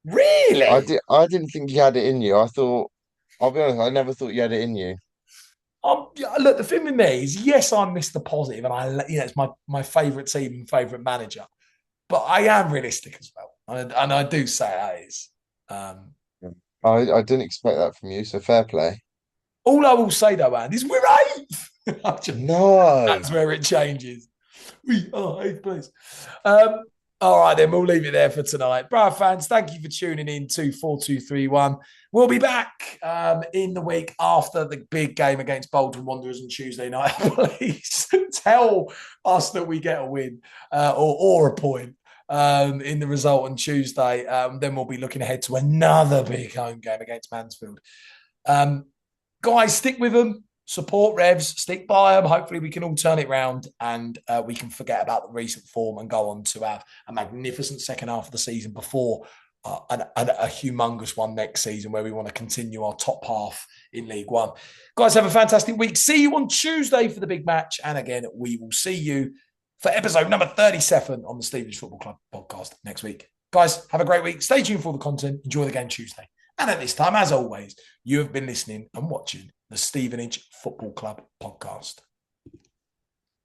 Really? I didn't think you had it in you. I'll be honest, I never thought you had it in you. Look, the thing with me is, yes, I'm Mr. Positive, and it's my favourite team and favourite manager. But I am realistic as well, and I do say that is. I didn't expect that from you, so fair play. All I will say though, Andy, is we're eighth. No. That's where it changes. We are eighth place. All right, then we'll leave it there for tonight. Bravo fans, thank you for tuning in to 4-2-3-1. We'll be back in the week after the big game against Bolton Wanderers on Tuesday night. Please tell us that we get a win or a point in the result on Tuesday. Then we'll be looking ahead to another big home game against Mansfield. Guys, stick with them. support Revs, stick by them. Hopefully, we can all turn it round and we can forget about the recent form and go on to have a magnificent second half of the season before a humongous one next season where we want to continue our top half in League One. Guys, have a fantastic week. See you on Tuesday for the big match. And again, we will see you for episode number 37 on the Stevenage Football Club podcast next week. Guys, have a great week. Stay tuned for the content. Enjoy the game Tuesday. And at this time, as always, you have been listening and watching the Stevenage Football Club podcast.